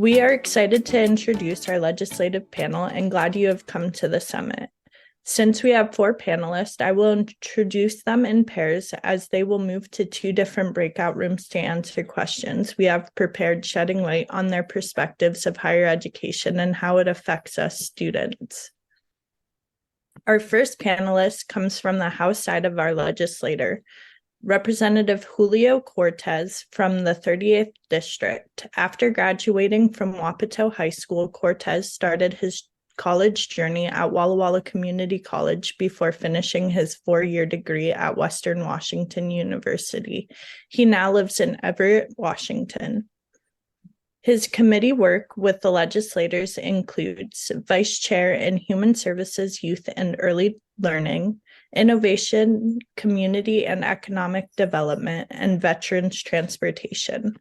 We are excited to introduce our legislative panel and glad you have come to the summit. Since we have 4 panelists, I will introduce them in pairs as they will move to 2 different breakout rooms to answer questions we have prepared, shedding light on their perspectives of higher education and how it affects us students. Our first panelist comes from the House side of our legislature, Representative Julio Cortez from the 38th District. After graduating from Wapato High School, Cortez started his college journey at Walla Walla Community College before finishing his 4-year degree at Western Washington University. He now lives in Everett, Washington. His committee work with the legislators includes Vice Chair in Human Services, Youth and Early Learning, Innovation, Community and Economic Development, and Veterans Transportation.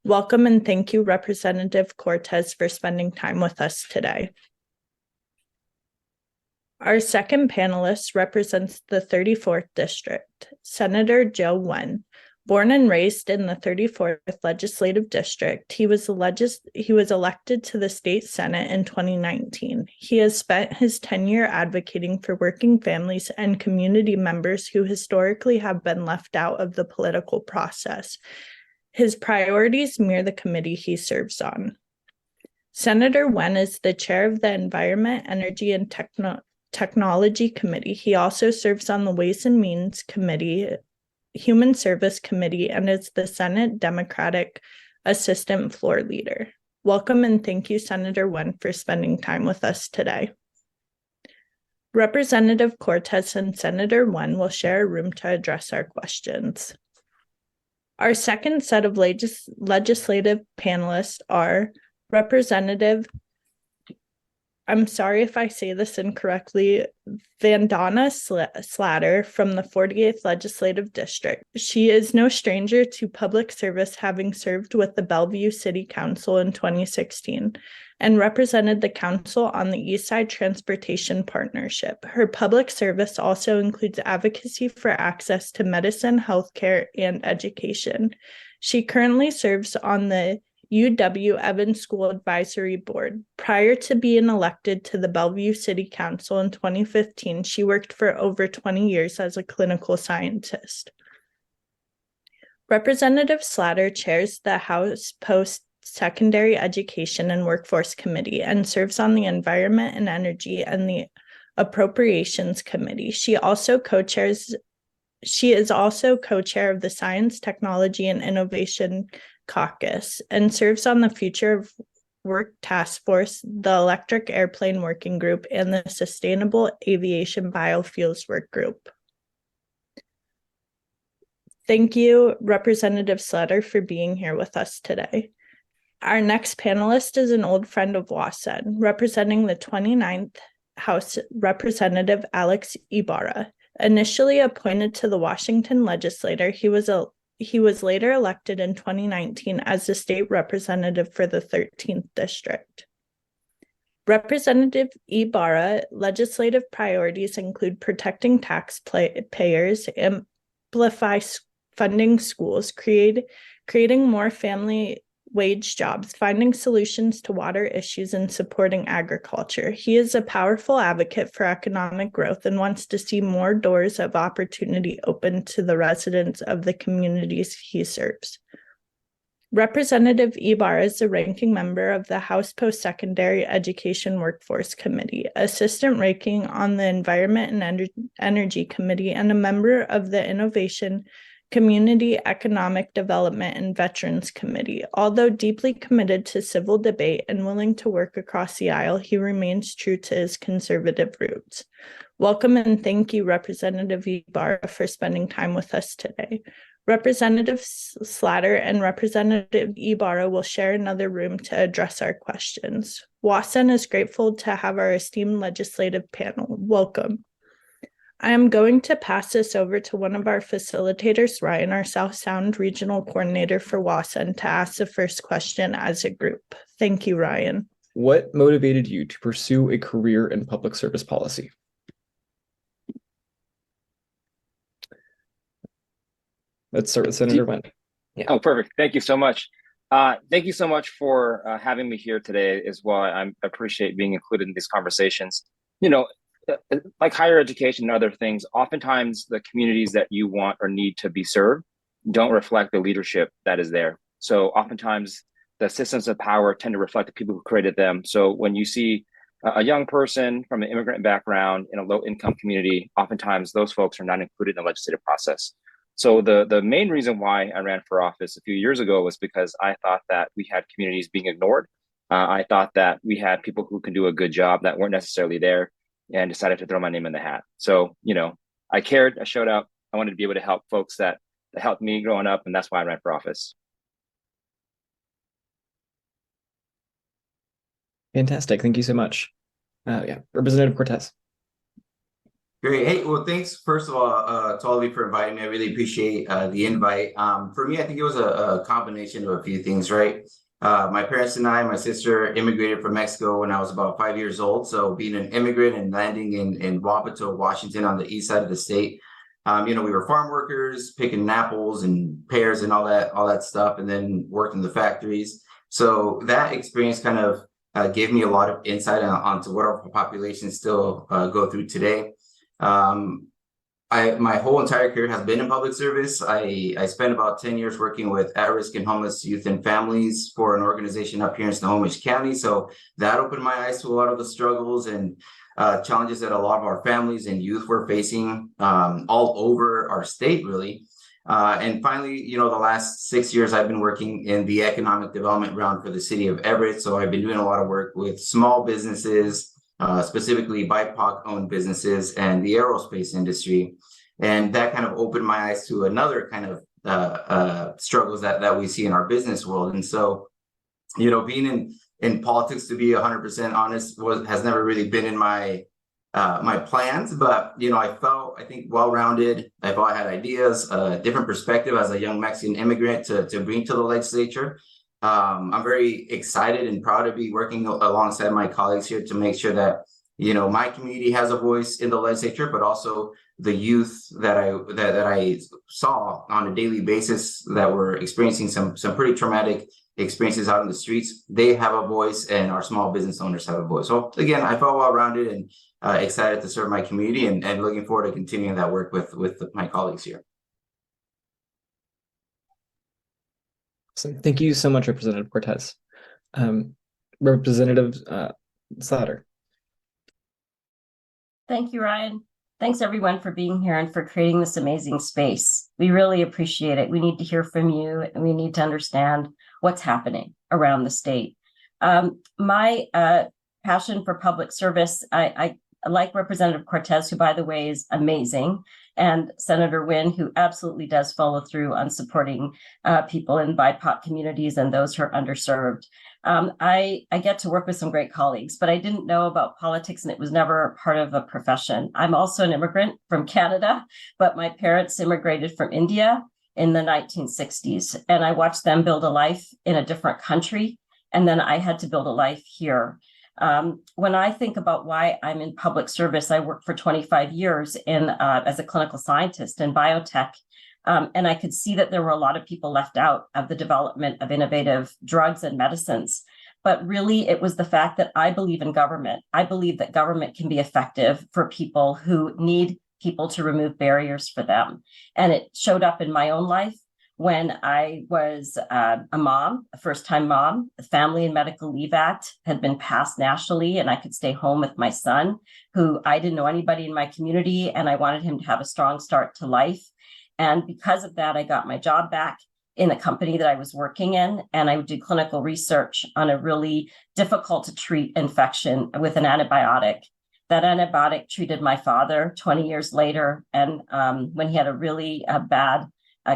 Welcome and thank you, Representative Cortez, for spending time with us today. Our second panelist represents the 34th District, Senator Joe Wen. Born and raised in the 34th Legislative District, he was elected to the state Senate in 2019. He has spent his tenure advocating for working families and community members who historically have been left out of the political process. His priorities mirror the committee he serves on. Senator Wen is the chair of the Environment, Energy, and Technology Committee. He also serves on the Ways and Means Committee, Human Service Committee, and is the Senate Democratic Assistant Floor Leader. Welcome and thank you, Senator Wen, for spending time with us today. Representative Cortez and Senator Wen will share a room to address our questions. Our second set of legislative panelists are Representative, I'm sorry if I say this incorrectly, Vandana Slatter from the 48th Legislative District. She is no stranger to public service, having served with the Bellevue City Council in 2016 and represented the council on the Eastside Transportation Partnership. Her public service also includes advocacy for access to medicine, healthcare, and education. She currently serves on the UW-Evans School Advisory Board. Prior to being elected to the Bellevue City Council in 2015, she worked for over 20 years as a clinical scientist. Representative Slatter chairs the House Post-Secondary Education and Workforce Committee and serves on the Environment and Energy and the Appropriations Committee. She is also co-chair of the Science, Technology, and Innovation Caucus and serves on the Future of Work Task Force, the Electric Airplane Working Group, and the Sustainable Aviation Biofuels Work Group. Thank you, Representative Slatter, for being here with us today. Our next panelist is an old friend of WA-SEN, representing the 29th House, Representative Alex Ibarra. Initially appointed to the Washington legislature, he was later elected in 2019 as the state representative for the 13th District. Representative Ibarra legislative priorities include protecting taxpayers, amplify funding schools, creating more family wage jobs, finding solutions to water issues, and supporting agriculture. He is a powerful advocate for economic growth and wants to see more doors of opportunity open to the residents of the communities he serves. Representative Ibarra is the ranking member of the House Post-Secondary Education Workforce Committee, assistant ranking on the Environment and Energy Committee, and a member of the Innovation, Community, Economic Development, and Veterans Committee. Although deeply committed to civil debate and willing to work across the aisle, he remains true to his conservative roots. Welcome and thank you, Representative Ibarra, for spending time with us today. Representative Slatter and Representative Ibarra will share another room to address our questions. WA-SEN is grateful to have our esteemed legislative panel. Welcome. I am going to pass this over to one of our facilitators, Ryan, our South Sound Regional Coordinator for WA-SEN, to ask the first question as a group. Thank you, Ryan. What motivated you to pursue a career in public service policy? Let's start with Senator Wen. Oh, perfect. Thank you so much. Thank you so much for having me here today as well. I appreciate being included in these conversations. You know, like higher education and other things, oftentimes the communities that you want or need to be served don't reflect the leadership that is there. So oftentimes the systems of power tend to reflect the people who created them. So when you see a young person from an immigrant background in a low income community, oftentimes those folks are not included in the legislative process. So the main reason why I ran for office a few years ago was because I thought that we had communities being ignored. I thought that we had people who can do a good job that weren't necessarily there, and decided to throw my name in the hat. So, I cared, I showed up, I wanted to be able to help folks that helped me growing up, and that's why I ran for office. Fantastic. Thank you so much. Yeah, Representative Cortez. Great. Hey, well, thanks first of all to all of you for inviting me. I really appreciate the invite. For me, I think it was a combination of a few things, right? My parents and my sister immigrated from Mexico when I was about 5 years old. So being an immigrant and landing in Wapato, Washington, on the east side of the state, we were farm workers, picking apples and pears and all that stuff, and then worked in the factories. So that experience kind of gave me a lot of insight onto what our populations still go through today. My whole entire career has been in public service. I spent about 10 years working with at-risk and homeless youth and families for an organization up here in Snohomish County. So that opened my eyes to a lot of the struggles and challenges that a lot of our families and youth were facing all over our state, really. And finally, the last 6 years, I've been working in the economic development realm for the city of Everett. So I've been doing a lot of work with small businesses, specifically BIPOC-owned businesses and the aerospace industry. And that kind of opened my eyes to another kind of struggles that we see in our business world. And so, being in politics, to be 100% honest, has never really been in my plans. But, I think well-rounded. I thought I had ideas, a different perspective as a young Mexican immigrant to bring to the legislature. I'm very excited and proud to be working alongside my colleagues here to make sure that, my community has a voice in the legislature, but also the youth that I saw on a daily basis that were experiencing some pretty traumatic experiences out in the streets. They have a voice, and our small business owners have a voice. So again, I felt well-rounded and excited to serve my community, and looking forward to continuing that work with my colleagues here. So thank you so much, Representative Cortez. Representative Slaughter. Thank you, Ryan. Thanks, everyone, for being here and for creating this amazing space. We really appreciate it. We need to hear from you, and we need to understand what's happening around the state. My passion for public service, I like Representative Cortez, who, by the way, is amazing, and Senator Wynn, who absolutely does follow through on supporting people in BIPOC communities and those who are underserved. I get to work with some great colleagues, but I didn't know about politics, and it was never part of a profession. I'm also an immigrant from Canada, but my parents immigrated from India in the 1960s, and I watched them build a life in a different country, and then I had to build a life here. When I think about why I'm in public service, I worked for 25 years as a clinical scientist in biotech. And I could see that there were a lot of people left out of the development of innovative drugs and medicines. But really, it was the fact that I believe in government. I believe that government can be effective for people who need people to remove barriers for them. And it showed up in my own life. When I was a mom, a first-time mom, the Family and Medical Leave Act had been passed nationally, and I could stay home with my son, who I didn't know anybody in my community, and I wanted him to have a strong start to life. And because of that, I got my job back in the company that I was working in, and I would do clinical research on a really difficult to treat infection with an antibiotic. That antibiotic treated my father 20 years later, and when he had a really bad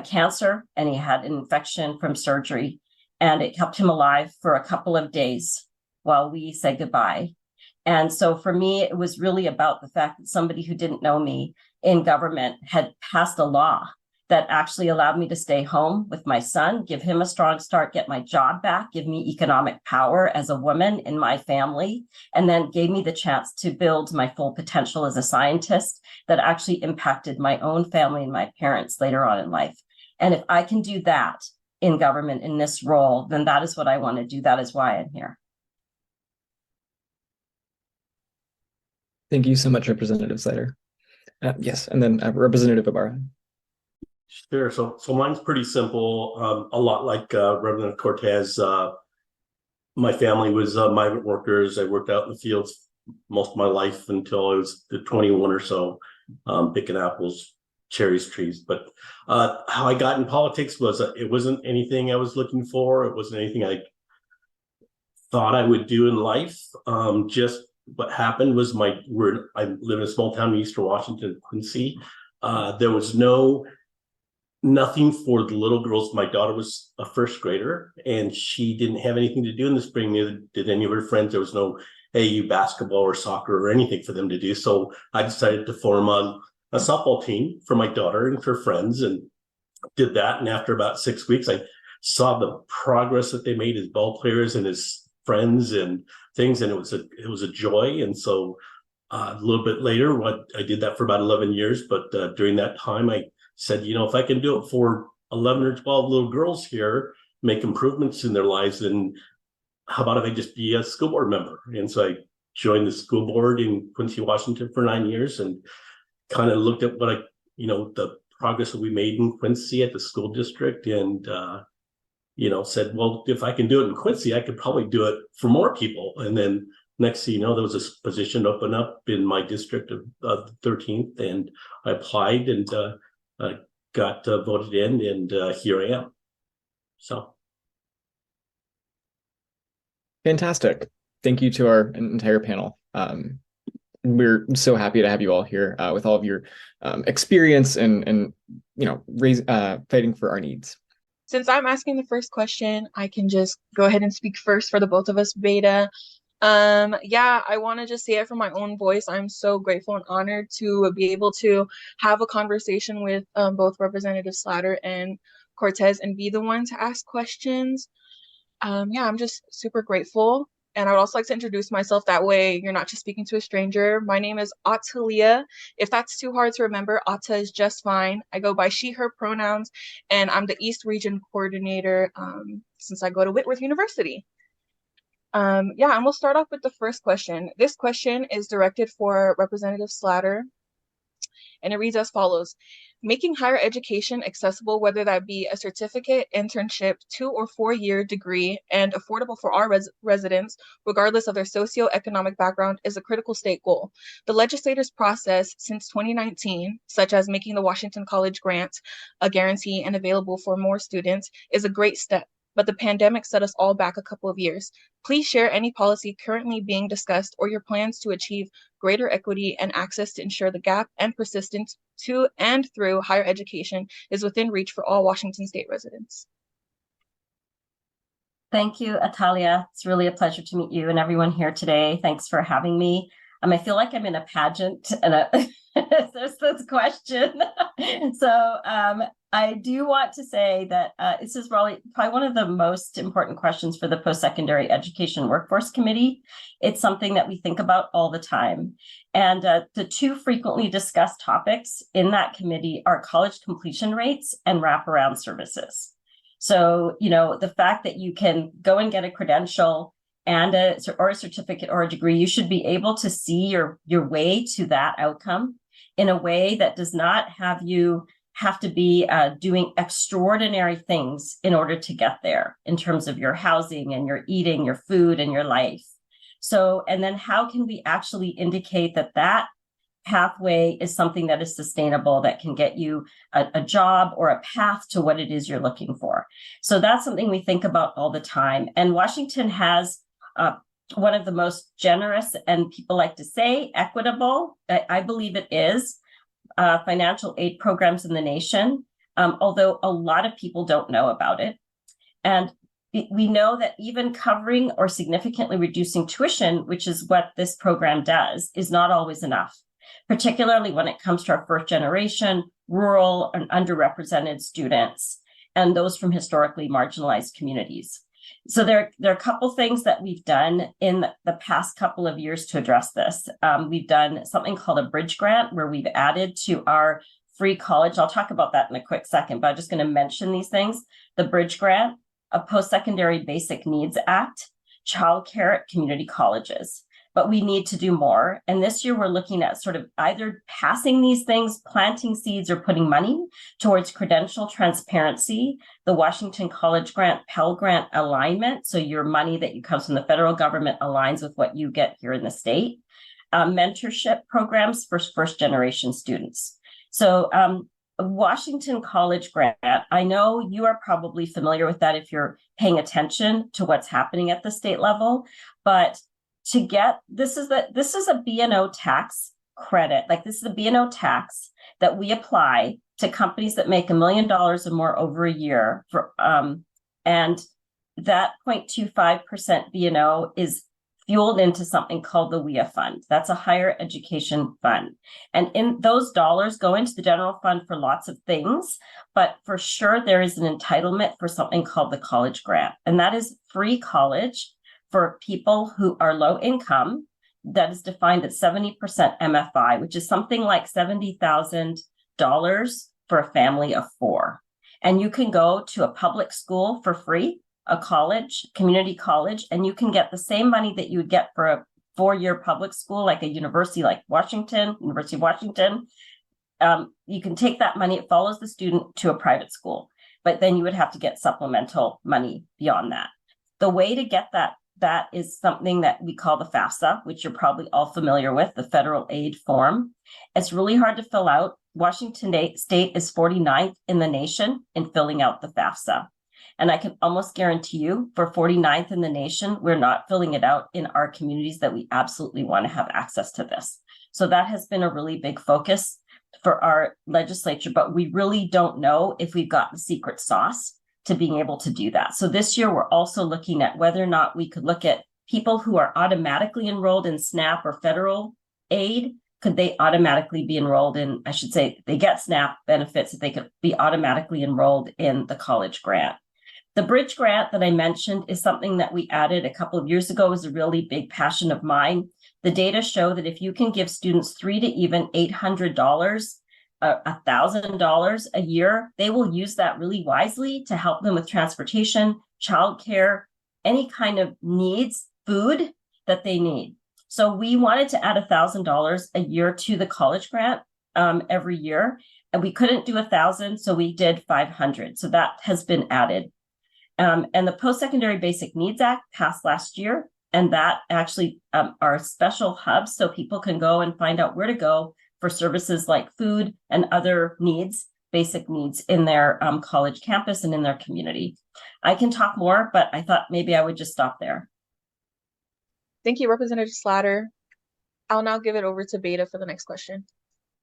cancer, and he had an infection from surgery, and it kept him alive for a couple of days while we said goodbye. And so for me, it was really about the fact that somebody who didn't know me in government had passed a law that actually allowed me to stay home with my son, give him a strong start, get my job back, give me economic power as a woman in my family, and then gave me the chance to build my full potential as a scientist that actually impacted my own family and my parents later on in life. And if I can do that in government in this role, then that is what I want to do. That is why I'm here. Thank you so much, Representative Slider. Yes, and then Representative Ibarra. Sure. So mine's pretty simple. A lot like Reverend Cortez. My family was migrant workers. I worked out in the fields most of my life until I was 21 or so, picking apples, cherries, trees. But how I got in politics was it wasn't anything I was looking for. It wasn't anything I thought I would do in life. Just what happened was I live in a small town in Eastern Washington, Quincy. There was nothing for the little girls. My daughter was a first grader and she didn't have anything to do in the spring, neither did any of her friends. There was no AU basketball or soccer or anything for them to do. So I decided to form a softball team for my daughter and her friends and did that. And after about 6 weeks, I saw the progress that they made as ball players and as friends and things. And it was a joy. And so a little bit later, I did that for about 11 years. But during that time, I said, if I can do it for 11 or 12 little girls here, make improvements in their lives, then how about if I just be a school board member? And so I joined the school board in Quincy, Washington for 9 years and kind of looked at what the progress that we made in Quincy at the school district and, said, well, if I can do it in Quincy, I could probably do it for more people. And then next thing you know, there was a position open up in my district of the 13th and I applied and got voted in, and here I am. So, Fantastic. Thank you to our entire panel. We're so happy to have you all here with all of your experience and fighting for our needs. Since I'm asking the first question, I can just go ahead and speak first for the both of us, Beta. I want to just say it from my own voice. I'm so grateful and honored to be able to have a conversation with both Representative Slatter and Cortez and be the one to ask questions. I'm just super grateful. And I would also like to introduce myself. That way you're not just speaking to a stranger. My name is Atalia. If that's too hard to remember, Ata is just fine. I go by she, her pronouns, and I'm the East Region Coordinator since I go to Whitworth University. And we'll start off with the first question. This question is directed for Representative Slatter, and it reads as follows. Making higher education accessible, whether that be a certificate, internship, 2 or 4 year degree, and affordable for our residents, regardless of their socioeconomic background, is a critical state goal. The legislators' process since 2019, such as making the Washington College grant a guarantee and available for more students, is a great step. But the pandemic set us all back a couple of years. Please share any policy currently being discussed or your plans to achieve greater equity and access to ensure the gap and persistence to and through higher education is within reach for all Washington State residents. Thank you, Atalia. It's really a pleasure to meet you and everyone here today. Thanks for having me. I feel like I'm in a pageant and there's this question. So I do want to say that this is probably one of the most important questions for the Post-Secondary Education Workforce Committee. It's something that we think about all the time. And the two frequently discussed topics in that committee are college completion rates and wraparound services. So, the fact that you can go and get a credential and a certificate or a degree, you should be able to see your way to that outcome in a way that does not have you have to be doing extraordinary things in order to get there in terms of your housing and your eating, your food and your life. So, and then how can we actually indicate that pathway is something that is sustainable, that can get you a job or a path to what it is you're looking for? So that's something we think about all the time. And Washington has one of the most generous, and people like to say equitable, I believe it is, financial aid programs in the nation, although a lot of people don't know about it. And we know that even covering or significantly reducing tuition, which is what this program does, is not always enough, particularly when it comes to our first generation, rural and underrepresented students, and those from historically marginalized communities. So there are a couple things that we've done in the past couple of years to address this. We've done something called a bridge grant, where we've added to our free college. I'll talk about that in a quick second, but I'm just going to mention these things. The Bridge Grant, a Post-Secondary Basic Needs Act, childcare at community colleges. But we need to do more. And this year we're looking at sort of either passing these things, planting seeds, or putting money towards credential transparency, the Washington College Grant, Pell Grant alignment. So your money that comes from the federal government aligns with what you get here in the state. Mentorship programs for first generation students. So Washington College Grant, I know you are probably familiar with that if you're paying attention to what's happening at the state level, but to get, this is a B&O tax credit. Like, this is a B&O tax that we apply to companies that make $1 million or more over a year for, and that 0.25% B&O is fueled into something called the WA fund. That's a higher education fund. And in those dollars go into the general fund for lots of things, but for sure there is an entitlement for something called the college grant. And that is free college for people who are low income. That is defined at 70% MFI, which is something like $70,000 for a family of 4. And you can go to a public school for free, a college, community college, and you can get the same money that you would get for a 4-year public school, like a university like University of Washington. You can take that money, it follows the student to a private school, but then you would have to get supplemental money beyond that. The way to get that is something that we call the FAFSA, which you're probably all familiar with, the federal aid form. It's really hard to fill out. Washington State is 49th in the nation in filling out the FAFSA. And I can almost guarantee you, for 49th in the nation, we're not filling it out in our communities that we absolutely want to have access to this. So that has been a really big focus for our legislature, but we really don't know if we've got the secret sauce to being able to do that. So this year, we're also looking at whether or not we could look at people who are automatically enrolled in SNAP or federal aid. Could they automatically be enrolled in, I should say, they get SNAP benefits, if they could be automatically enrolled in the college grant. The Bridge Grant that I mentioned is something that we added a couple of years ago. It was a really big passion of mine. The data show that if you can give students $300 to even $800, $1,000 a year, they will use that really wisely to help them with transportation, childcare, any kind of needs, food that they need. So we wanted to add $1,000 a year to the college grant every year, and we couldn't do 1,000, so we did 500. So that has been added. And the Post-Secondary Basic Needs Act passed last year, and that actually are special hubs so people can go and find out where to go for services like food and other needs, basic needs in their college campus and in their community. I can talk more, but I thought maybe I would just stop there. Thank you, Representative Slatter. I'll now give it over to Beta for the next question.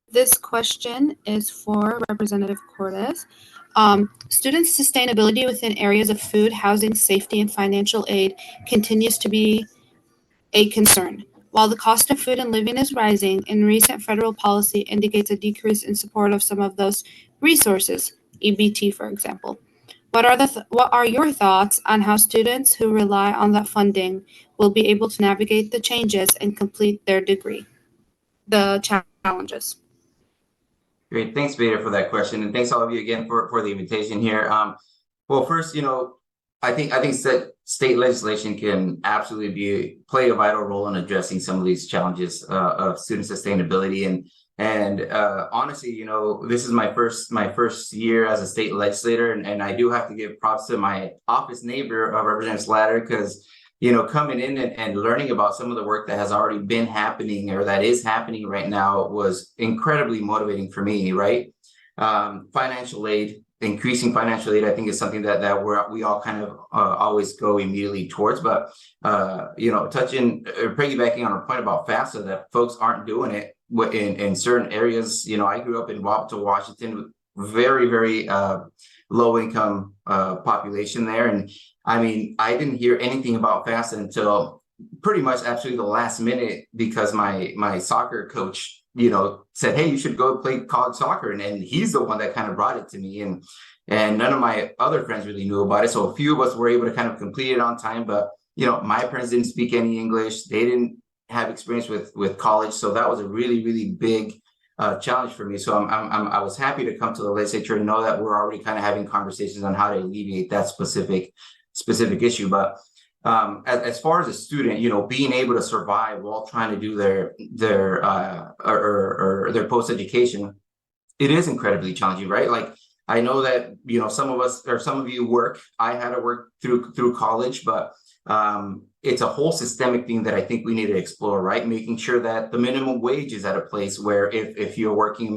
This question is for Representative Cortez. Students' sustainability within areas of food, housing, safety, and financial aid continues to be a concern. While the cost of food and living is rising, and recent federal policy indicates a decrease in support of some of those resources, EBT, for example. What are your thoughts on how students who rely on that funding will be able to navigate the changes and complete their degree? The challenges. Great, thanks, Beta, for that question, and thanks all of you again for the invitation here. Well, first, I think state legislation can absolutely play a vital role in addressing some of these challenges of student sustainability. And honestly, this is my first year as a state legislator, and I do have to give props to my office neighbor, Representative Slatter, because coming in and learning about some of the work that has already been happening or that is happening right now was incredibly motivating for me, right? Financial aid, increasing financial aid, I think is something that we all kind of always go immediately towards. But, touching or piggybacking on a point about FAFSA, that folks aren't doing it in certain areas. I grew up in Wapato, Washington, with very, very low income population there. And I mean, I didn't hear anything about FAFSA until pretty much absolutely the last minute, because my soccer coach, said, hey, you should go play college soccer. And he's the one that kind of brought it to me. And none of my other friends really knew about it. So a few of us were able to kind of complete it on time. But, my parents didn't speak any English. They didn't have experience with college. So that was a really, really big challenge for me. So I was happy to come to the legislature and know that we're already kind of having conversations on how to alleviate that specific issue. But as far as a student, you know, being able to survive while trying to do their post education, it is incredibly challenging, right? Like, I know that, you know, some of us or some of you work. I had to work through college, but it's a whole systemic thing that I think we need to explore, right? Making sure that the minimum wage is at a place where if you're working a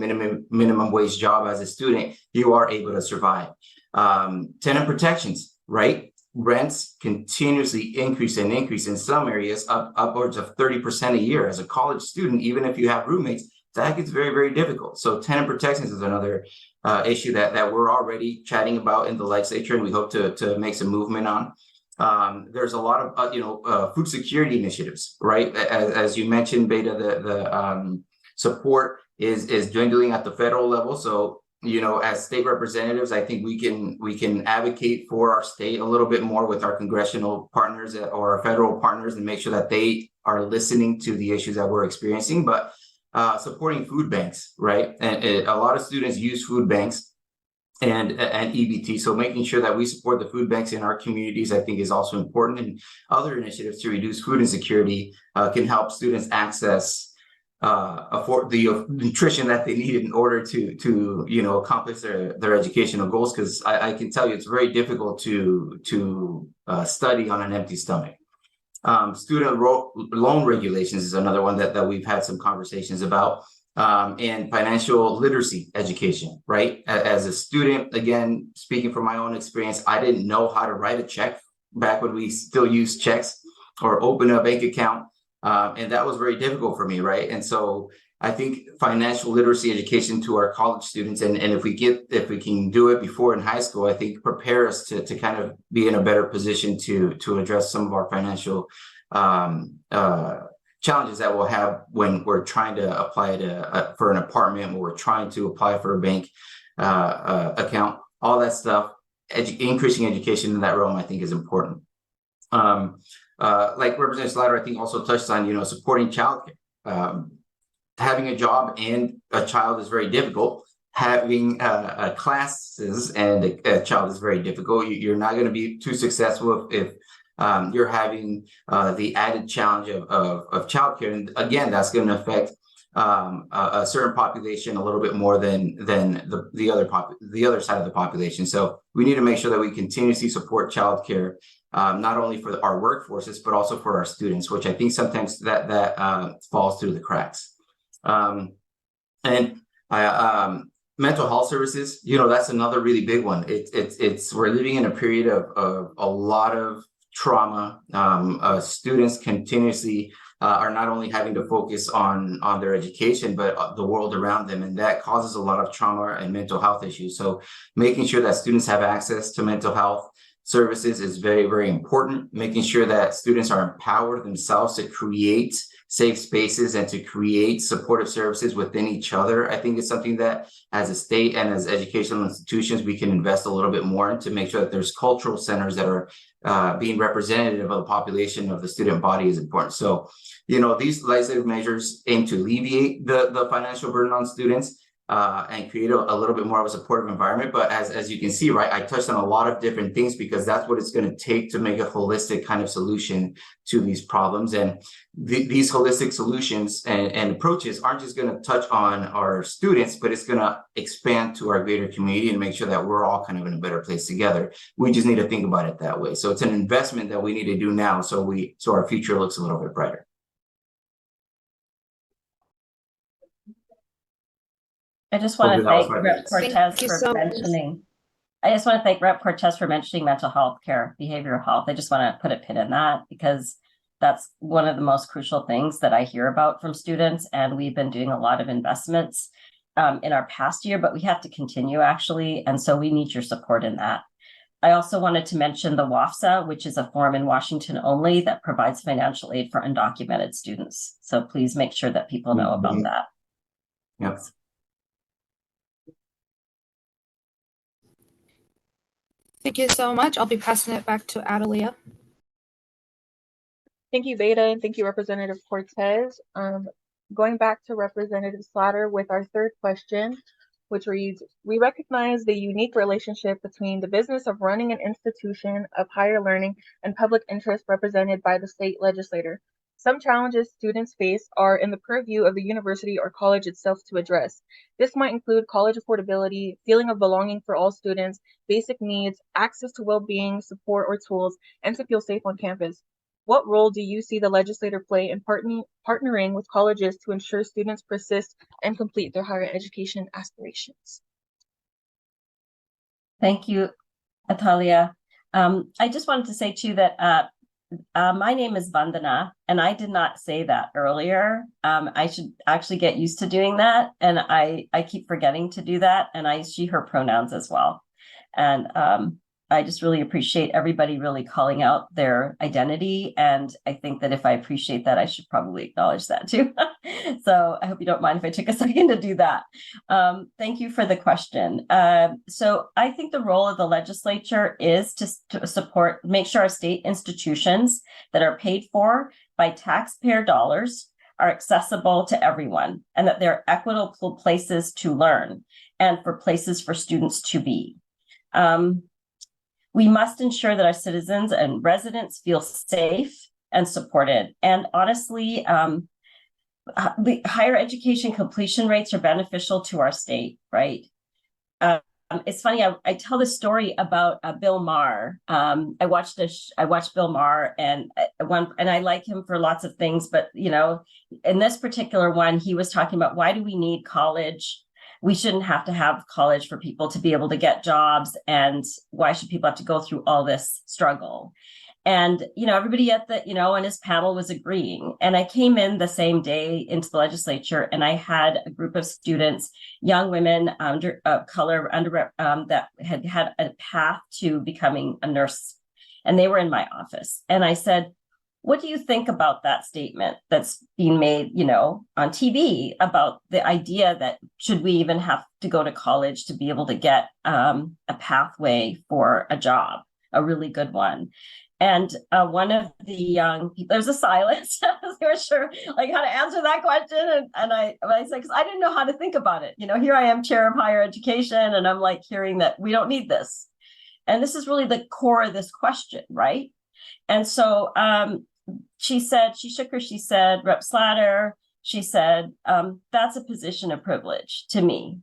minimum wage job as a student, you are able to survive. Tenant protections, right? Rents continuously increase in some areas upwards of 30% a year. As a college student, even if you have roommates, that gets very, very difficult. So tenant protections is another issue that we're already chatting about in the legislature, and we hope to make some movement on. There's a lot of food security initiatives, right? As you mentioned, Beta, the support is dwindling at the federal level. So, you know, as state representatives, I think we can advocate for our state a little bit more with our congressional partners or our federal partners and make sure that they are listening to the issues that we're experiencing. But supporting food banks, right? And a lot of students use food banks and EBT. So making sure that we support the food banks in our communities, I think, is also important. And other initiatives to reduce food insecurity can help students access afford the nutrition that they need in order to you know, accomplish their educational goals. Because I can tell you, it's very difficult to study on an empty stomach. Student loan regulations is another one that we've had some conversations about, and financial literacy education, right? As a student, again, speaking from my own experience, I didn't know how to write a check back when we still used checks or open a bank account. And that was very difficult for me, right? And so I think financial literacy education to our college students, and if we can do it before in high school, I think prepare us to kind of be in a better position to address some of our financial challenges that we'll have when we're trying to apply for an apartment, when we're trying to apply for a bank account, all that stuff. Increasing education in that realm, I think, is important. Like Representative Slider, I think, also touched on, you know, supporting childcare. Having a job and a child is very difficult. Having classes and a child is very difficult. You're not going to be too successful if you're having the added challenge of childcare. And again, that's going to affect a certain population a little bit more than the other side of the population. So we need to make sure that we continuously support childcare, not only for our workforces, but also for our students, which I think sometimes that falls through the cracks. Mental health services, you know, that's another really big one. We're living in a period of a lot of trauma. Students continuously are not only having to focus on their education, but the world around them. And that causes a lot of trauma and mental health issues. So making sure that students have access to mental health services is very, very important. Making sure that students are empowered themselves to create safe spaces and to create supportive services within each other, I think, is something that as a state and as educational institutions, we can invest a little bit more in to make sure that there's cultural centers that are being representative of the population of the student body is important. So, you know, these legislative measures aim to alleviate the financial burden on students and create a little bit more of a supportive environment. But as you can see, right, I touched on a lot of different things because that's what it's going to take to make a holistic kind of solution to these problems. And these holistic solutions and approaches aren't just going to touch on our students, but it's going to expand to our greater community and make sure that we're all kind of in a better place together. We just need to think about it that way. So it's an investment that we need to do now so our future looks a little bit brighter. I just want to thank Rep. Thank you so much. I just want to thank Rep. Cortez for mentioning mental health care, behavioral health. I just want to put a pin in that because that's one of the most crucial things that I hear about from students. And we've been doing a lot of investments in our past year, but we have to continue actually. And so we need your support in that. I also wanted to mention the WA-SEN, which is a form in Washington only that provides financial aid for undocumented students. So please make sure that people know about that. Yep. Thank you so much. I'll be passing it back to Adelia. Thank you, Beta, and thank you, Representative Cortez. Going back to Representative Slatter with our third question, which reads, we recognize the unique relationship between the business of running an institution of higher learning and public interest represented by the state legislator. Some challenges students face are in the purview of the university or college itself to address. This might include college affordability, feeling of belonging for all students, basic needs, access to well-being, support or tools, and to feel safe on campus. What role do you see the legislator play in partnering with colleges to ensure students persist and complete their higher education aspirations? Thank you, Atalia. I just wanted to say too that my name is Vandana, and I did not say that earlier. I should actually get used to doing that, and I keep forgetting to do that, and I use she, her pronouns as well. And I just really appreciate everybody really calling out their identity. And I think that if I appreciate that, I should probably acknowledge that too. So I hope you don't mind if I take a second to do that. Thank you for the question. So I think the role of the legislature is to support, make sure our state institutions that are paid for by taxpayer dollars are accessible to everyone, and that they're equitable places to learn and for places for students to be. We must ensure that our citizens and residents feel safe and supported. And honestly, the higher education completion rates are beneficial to our state, right? It's funny, I tell this story about Bill Maher. I watched Bill Maher, and I like him for lots of things, but you know, in this particular one, he was talking about, why do we need college? We shouldn't have to have college for people to be able to get jobs, and why should people have to go through all this struggle? And, you know, everybody at the, you know, on his panel was agreeing. And I came in the same day into the legislature, and I had a group of students, young women, color, that had had a path to becoming a nurse. And they were in my office. And I said, what do you think about that statement that's being made, you know, on TV about the idea that should we even have to go to college to be able to get a pathway for a job, a really good one? And one of the young people, there was a silence. They were sure like how to answer that question. And I said, because I didn't know how to think about it. You know, here I am, chair of higher education, and I'm like hearing that we don't need this. And this is really the core of this question, right? And so she said, Rep. Slatter, she said, that's a position of privilege to me.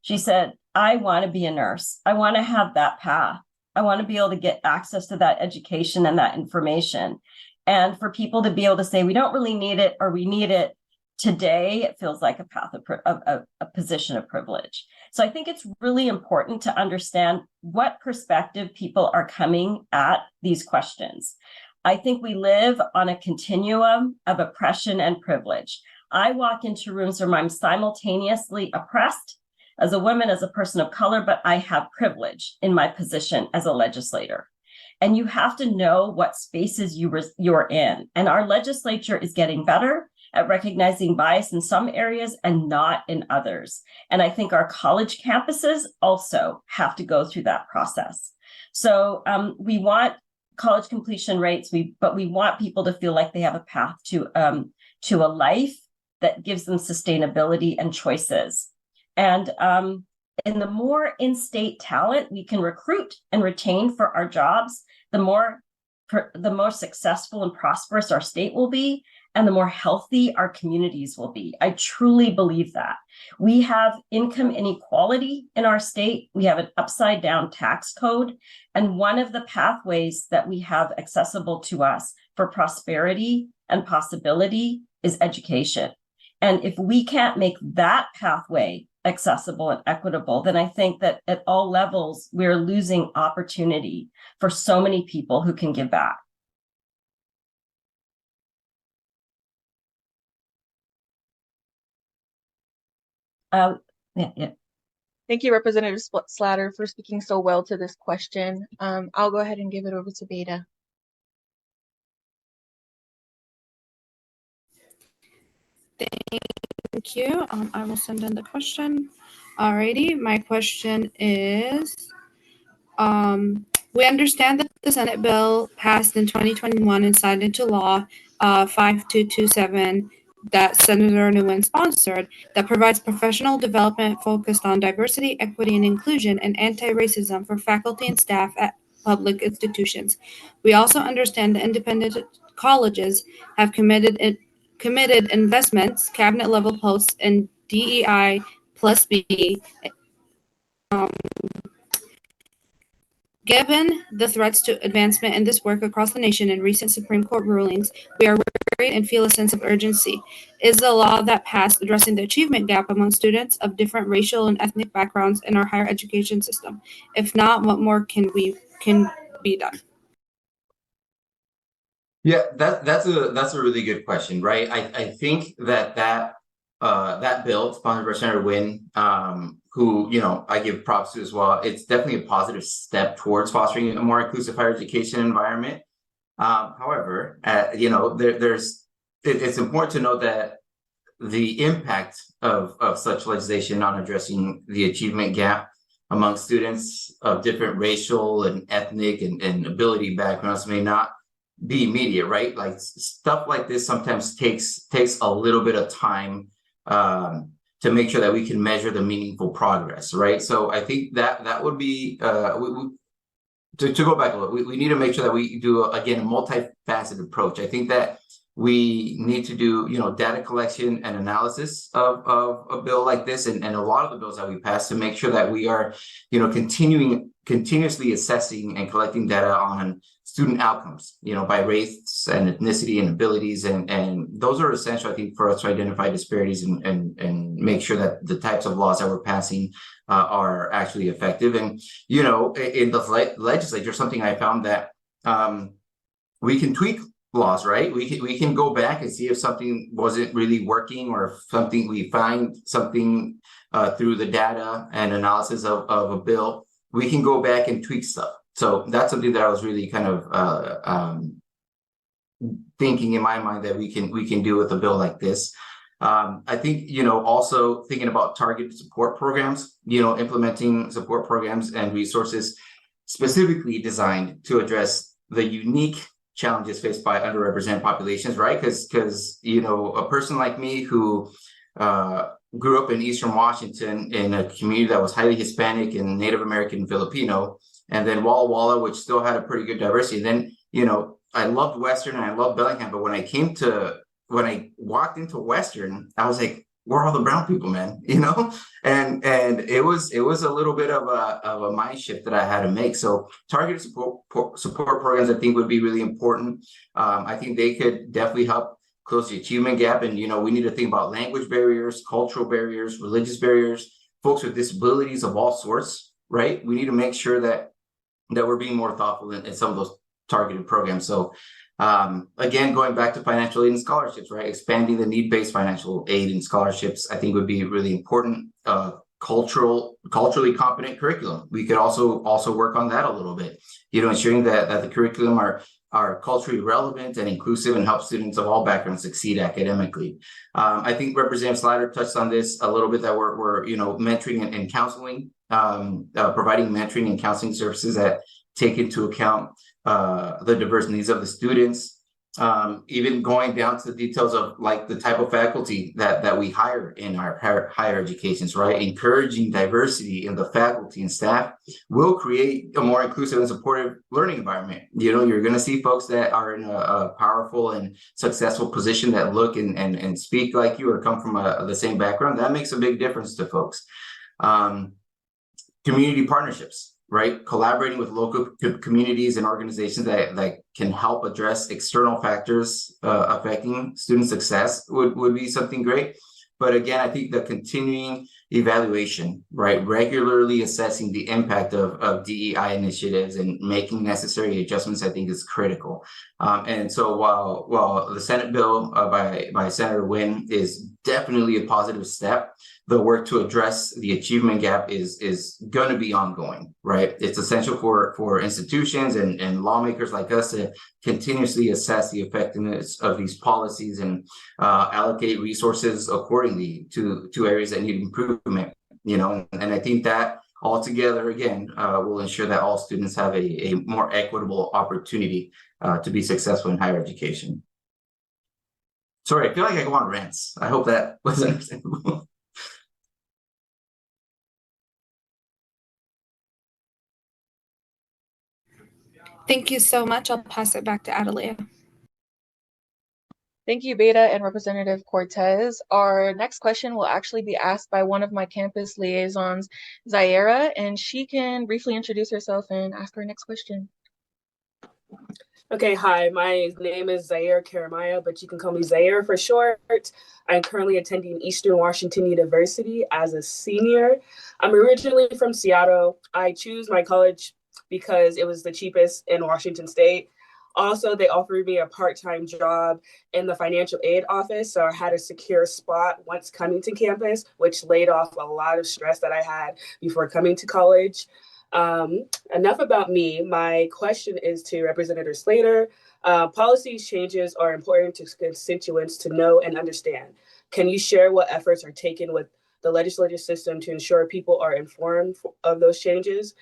She said, I want to be a nurse. I want to have that path. I want to be able to get access to that education and that information. And for people to be able to say, we don't really need it, or we need it today, it feels like a path of a position of privilege. So I think it's really important to understand what perspective people are coming at these questions. I think we live on a continuum of oppression and privilege. I walk into rooms where I'm simultaneously oppressed as a woman, as a person of color, but I have privilege in my position as a legislator. And you have to know what spaces you're in. And our legislature is getting better at recognizing bias in some areas and not in others. And I think our college campuses also have to go through that process. So we want college completion rates, but we want people to feel like they have a path to a life that gives them sustainability and choices. And the more in-state talent we can recruit and retain for our jobs, the more successful and prosperous our state will be, and the more healthy our communities will be. I truly believe that. We have income inequality in our state. We have an upside down tax code. And one of the pathways that we have accessible to us for prosperity and possibility is education. And if we can't make that pathway accessible and equitable, then I think that at all levels, we're losing opportunity for so many people who can give back. Yeah. Thank you, Representative Slatter, for speaking so well to this question. I'll go ahead and give it over to Beta. Thank you. I will send in the question. Alrighty, my question is, we understand that the Senate bill passed in 2021 and signed into law 5227 that Senator Nguyen sponsored that provides professional development focused on diversity, equity, and inclusion and anti-racism for faculty and staff at public institutions. We also understand that independent colleges have committed investments, cabinet level posts, and DEI plus B. Given the threats to advancement in this work across the nation and recent Supreme Court rulings, we are worried and feel a sense of urgency. Is the law that passed addressing the achievement gap among students of different racial and ethnic backgrounds in our higher education system? If not, what more can be done? Yeah, that's a really good question, right? I think that bill sponsored by Senator Nguyen, who I give props to as well. It's definitely a positive step towards fostering a more inclusive higher education environment. However, it's important to note that the impact of such legislation on addressing the achievement gap among students of different racial and ethnic and ability backgrounds may not be immediate, right? Like stuff like this sometimes takes a little bit of time to make sure that we can measure the meaningful progress, right? So I think that would be to go back a little. We need to make sure that we do again a multifaceted approach. I think that we need to do data collection and analysis of a bill like this and a lot of the bills that we pass to make sure that we are continuously assessing and collecting data on student outcomes, by race and ethnicity and abilities, and those are essential, I think, for us to identify disparities and make sure that the types of laws that we're passing are actually effective. And in the legislature, something I found that we can tweak laws, right? We can go back and see if something wasn't really working, or if we find something through the data and analysis of a bill, we can go back and tweak stuff. So that's something that I was really kind of thinking in my mind that we can do with a bill like this. I think also thinking about targeted support programs, implementing support programs and resources specifically designed to address the unique challenges faced by underrepresented populations, right? Because a person like me who grew up in Eastern Washington in a community that was highly Hispanic and Native American and Filipino, and then Walla Walla, which still had a pretty good diversity. Then I loved Western and I loved Bellingham, but when I walked into Western, I was like, where are all the brown people, man? And it was a little bit of a mind shift that I had to make. So targeted support programs, I think, would be really important. I think they could definitely help close the achievement gap. And we need to think about language barriers, cultural barriers, religious barriers, folks with disabilities of all sorts, right? We need to make sure that we're being more thoughtful in some of those targeted programs. So again, going back to financial aid and scholarships, right? Expanding the need-based financial aid and scholarships, I think, would be really important. Culturally competent curriculum. We could also work on that a little bit. Ensuring that the curriculum are culturally relevant and inclusive and help students of all backgrounds succeed academically. I think Representative Slider touched on this a little bit, that we're mentoring and counseling, providing mentoring and counseling services that take into account the diverse needs of the students, even going down to the details of like the type of faculty that we hire in our higher educations, right? Encouraging diversity in the faculty and staff will create a more inclusive and supportive learning environment. You're going to see folks that are in a powerful and successful position that look and speak like you or come from the same background. That makes a big difference to folks. Community partnerships, right? Collaborating with local communities and organizations that can help address external factors affecting student success would be something great. But again, I think the continuing evaluation, right? Regularly assessing the impact of DEI initiatives and making necessary adjustments, I think, is critical. And so while the Senate bill by Senator Nguyen is definitely a positive step, the work to address the achievement gap is going to be ongoing, right? It's essential for institutions and lawmakers like us to continuously assess the effectiveness of these policies and allocate resources accordingly to areas that need improvement, and I think that altogether, again, will ensure that all students have a more equitable opportunity to be successful in higher education. Sorry, I feel like I go on rants. I hope that was understandable. Thank you so much. I'll pass it back to Adelia. Thank you, Beta and Representative Cortez. Our next question will actually be asked by one of my campus liaisons, Zaira, and she can briefly introduce herself and ask her next question. Okay, hi, my name is Zaire Karamaya, but you can call me Zaire for short. I'm currently attending Eastern Washington University as a senior. I'm originally from Seattle. I choose my college because it was the cheapest in Washington State. Also, they offered me a part-time job in the financial aid office, so I had a secure spot once coming to campus, which laid off a lot of stress that I had before coming to college. Enough about me. My question is to Representative Slater. Policy changes are important to constituents to know and understand. Can you share what efforts are taken with the legislative system to ensure people are informed of those changes?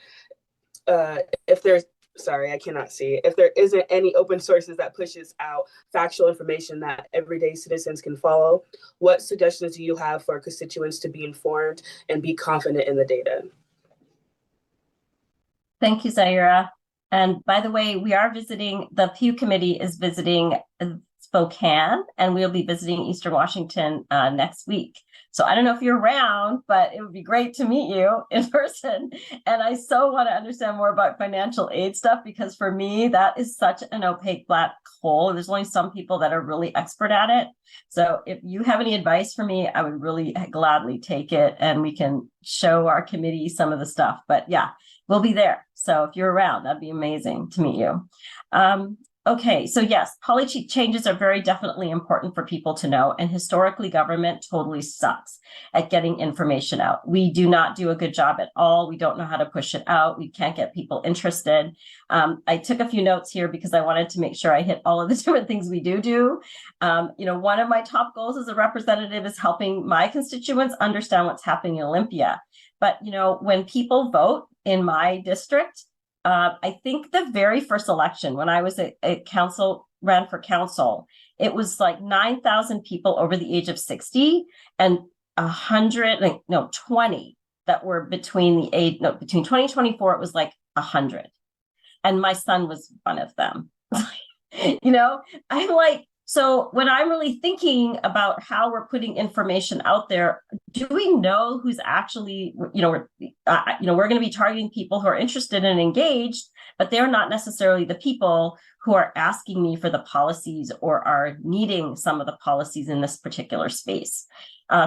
If there's Sorry, I cannot see. If there isn't any open sources that pushes out factual information that everyday citizens can follow, what suggestions do you have for constituents to be informed and be confident in the data? Thank you, Zaira. And by the way, the Pew Committee is visiting Spokane, and we'll be visiting Eastern Washington next week. So I don't know if you're around, but it would be great to meet you in person. And I so want to understand more about financial aid stuff, because for me, that is such an opaque black hole. There's only some people that are really expert at it. So if you have any advice for me, I would really gladly take it, and we can show our committee some of the stuff. But yeah, we'll be there. So if you're around, that'd be amazing to meet you. Okay, so yes, policy changes are very definitely important for people to know, and historically government totally sucks at getting information out. We do not do a good job at all. We don't know how to push it out. We can't get people interested. I took a few notes here because I wanted to make sure I hit all of the different things we do. One of my top goals as a representative is helping my constituents understand what's happening in Olympia. But, when people vote in my district, I think the very first election, when I was ran for council, it was like 9,000 people over the age of 60 and 20 that were between 2024, it was like 100. And my son was one of them. I'm like, so when I'm really thinking about how we're putting information out there, do we know who's actually, we're going to be targeting people who are interested and engaged, but they're not necessarily the people who are asking me for the policies or are needing some of the policies in this particular space.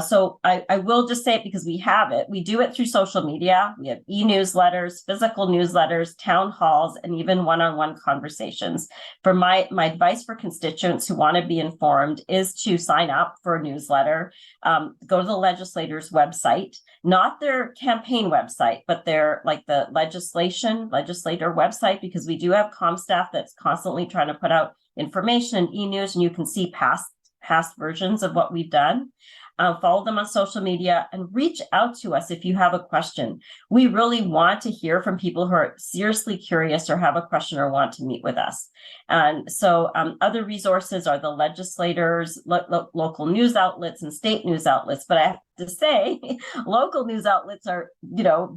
So I will just say it because we have it. We do it through social media. We have e-newsletters, physical newsletters, town halls, and even one-on-one conversations. For my advice for constituents who want to be informed is to sign up for a newsletter, go to the legislator's website, not their campaign website, but their the legislator website, because we do have comm staff that's constantly trying to put out information and e-news, and you can see past versions of what we've done. Follow them on social media and reach out to us if you have a question. We really want to hear from people who are seriously curious or have a question or want to meet with us. And so other resources are the legislators, local news outlets and state news outlets. But I have to say, local news outlets are,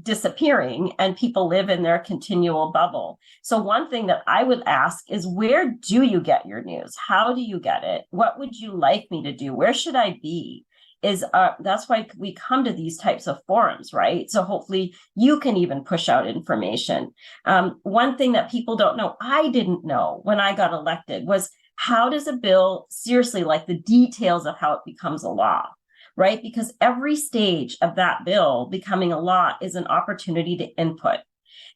disappearing, and people live in their continual bubble. So one thing that I would ask is, where do you get your news? How do you get it? What would you like me to do? Where should I be? That's why we come to these types of forums, right? So hopefully you can even push out information. One thing that people don't know, I didn't know when I got elected, was how does a bill, seriously, like the details of how it becomes a law, right? Because every stage of that bill becoming a law is an opportunity to input.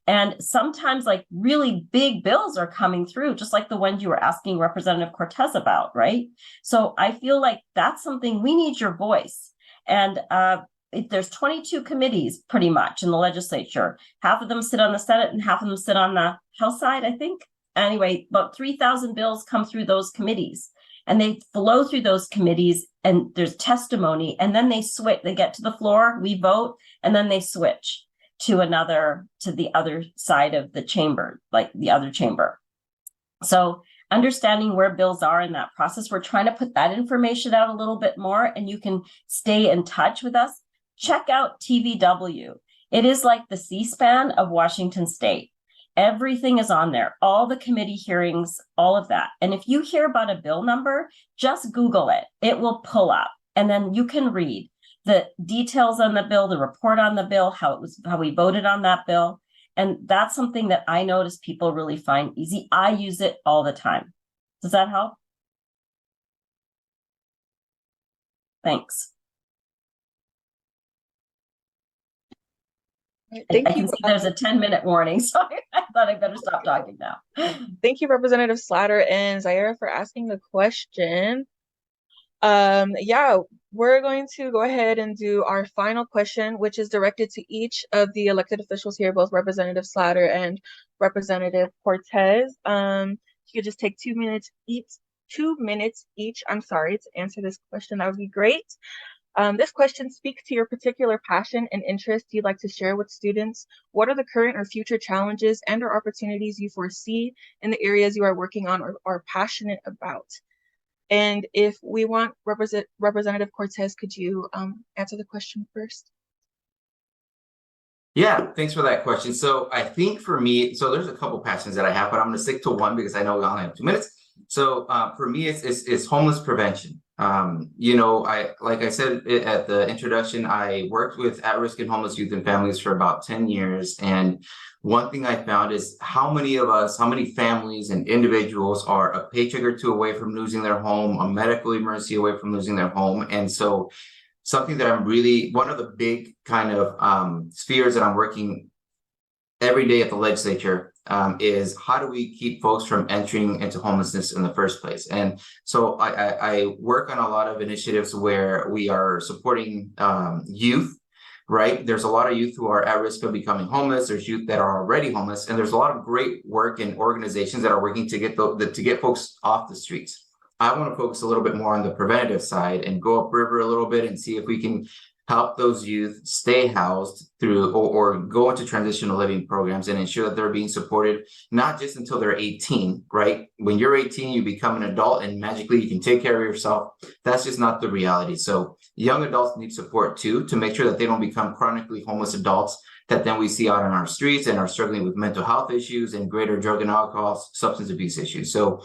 And sometimes really big bills are coming through, just like the ones you were asking Representative Cortez about, right? So I feel like that's something we need your voice. And there's 22 committees pretty much in the legislature. Half of them sit on the Senate and half of them sit on the House side, I think. Anyway, about 3,000 bills come through those committees, and they flow through those committees, and there's testimony, and then they switch. They get to the floor, we vote, and then they switch to the other side of the chamber, like the other chamber. So understanding where bills are in that process. We're trying to put that information out a little bit more, and you can stay in touch with us. Check out TVW. It is like the C-SPAN of Washington State. Everything is on there, all the committee hearings, all of that. And if you hear about a bill number, just Google it. It will pull up, and then you can read the details on the bill, the report on the bill, how we voted on that bill. And that's something that I notice people really find easy. I use it all the time. Does that help? Thanks. Thank I you. can see there's a 10-minute warning, so I thought I better stop talking now. Thank you, Representative Slatter and Zaira, for asking the question. Yeah, we're going to go ahead and do our final question, which is directed to each of the elected officials here, both Representative Slatter and Representative Cortez. You could just take 2 minutes each, to answer this question. That would be great. This question speaks to your particular passion and interest you'd like to share with students. What are the current or future challenges and or opportunities you foresee in the areas you are working on or are passionate about? And if we want Representative Cortez, could you answer the question first? Yeah, thanks for that question. So I think for me, so there's a couple passions that I have, but I'm going to stick to one because I know we only have 2 minutes. So for me, it's homeless prevention. Like I said at the introduction, I worked with at-risk and homeless youth and families for about 10 years. And one thing I found is how many families and individuals are a paycheck or two away from losing their home, a medical emergency away from losing their home. And so something that one of the big kind of spheres that I'm working every day at the legislature is how do we keep folks from entering into homelessness in the first place? And so I work on a lot of initiatives where we are supporting youth, right? There's a lot of youth who are at risk of becoming homeless. There's youth that are already homeless, and there's a lot of great work and organizations that are working to get folks off the streets. I want to focus a little bit more on the preventative side and go upriver a little bit and see if we can help those youth stay housed through or go into transitional living programs and ensure that they're being supported, not just until they're 18, right? When you're 18, you become an adult and magically you can take care of yourself. That's just not the reality. So young adults need support too, to make sure that they don't become chronically homeless adults that then we see out on our streets and are struggling with mental health issues and greater drug and alcohol, substance abuse issues. So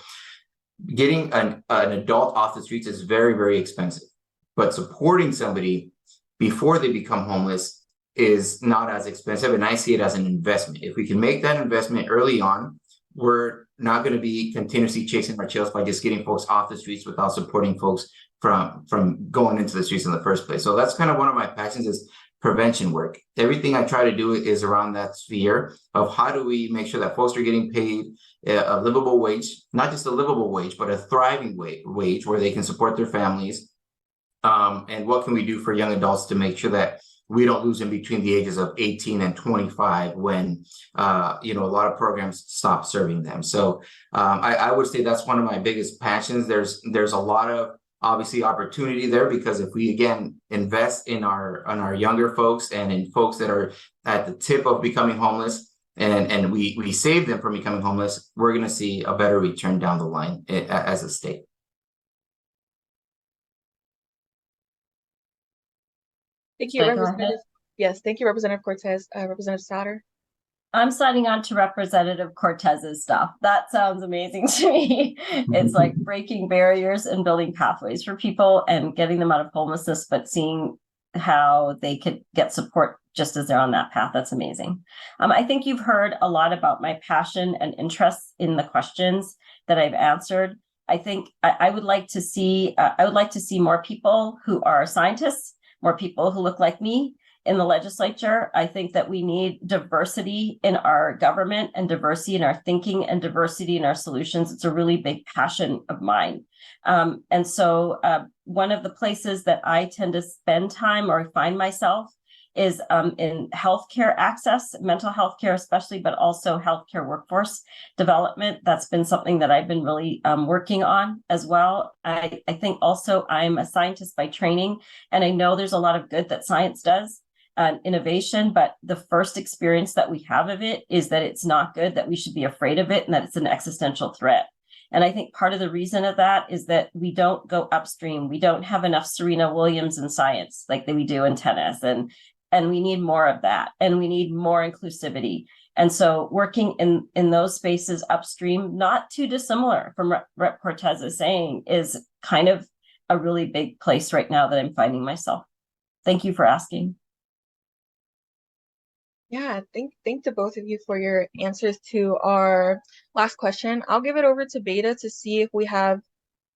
getting an adult off the streets is very, very expensive, but supporting somebody before they become homeless is not as expensive. And I see it as an investment. If we can make that investment early on, we're not going to be continuously chasing our tails by just getting folks off the streets without supporting folks from going into the streets in the first place. So that's kind of one of my passions is prevention work. Everything I try to do is around that sphere of how do we make sure that folks are getting paid a livable wage, not just a livable wage, but a thriving wage where they can support their families. And what can we do for young adults to make sure that we don't lose them between the ages of 18 and 25 when, a lot of programs stop serving them. So I would say that's one of my biggest passions. There's a lot of obviously opportunity there because if we, again, invest in our younger folks and in folks that are at the tip of becoming homeless and we save them from becoming homeless, we're going to see a better return down the line as a state. Thank you, Representative. Yes, thank you, Representative Cortez. Representative Sauter. I'm signing on to Representative Cortez's stuff. That sounds amazing to me. It's like breaking barriers and building pathways for people and getting them out of homelessness, but seeing how they could get support just as they're on that path. That's amazing. I think you've heard a lot about my passion and interest in the questions that I've answered. I think I would like to see more people who are scientists, more people who look like me in the legislature. I think that we need diversity in our government and diversity in our thinking and diversity in our solutions. It's a really big passion of mine. And so one of the places that I tend to spend time or find myself is in healthcare access, mental health care especially, but also healthcare workforce development. That's been something that I've been really working on as well. I think also I'm a scientist by training, and I know there's a lot of good that science does, innovation, but the first experience that we have of it is that it's not good, that we should be afraid of it, and that it's an existential threat. And I think part of the reason of that is that we don't go upstream. We don't have enough Serena Williams in science like that we do in tennis. And we need more of that. And we need more inclusivity. And so working in those spaces upstream, not too dissimilar from Rep Cortez is saying, is kind of a really big place right now that I'm finding myself. Thank you for asking. Yeah, thank to both of you for your answers to our last question. I'll give it over to Beta to see if we have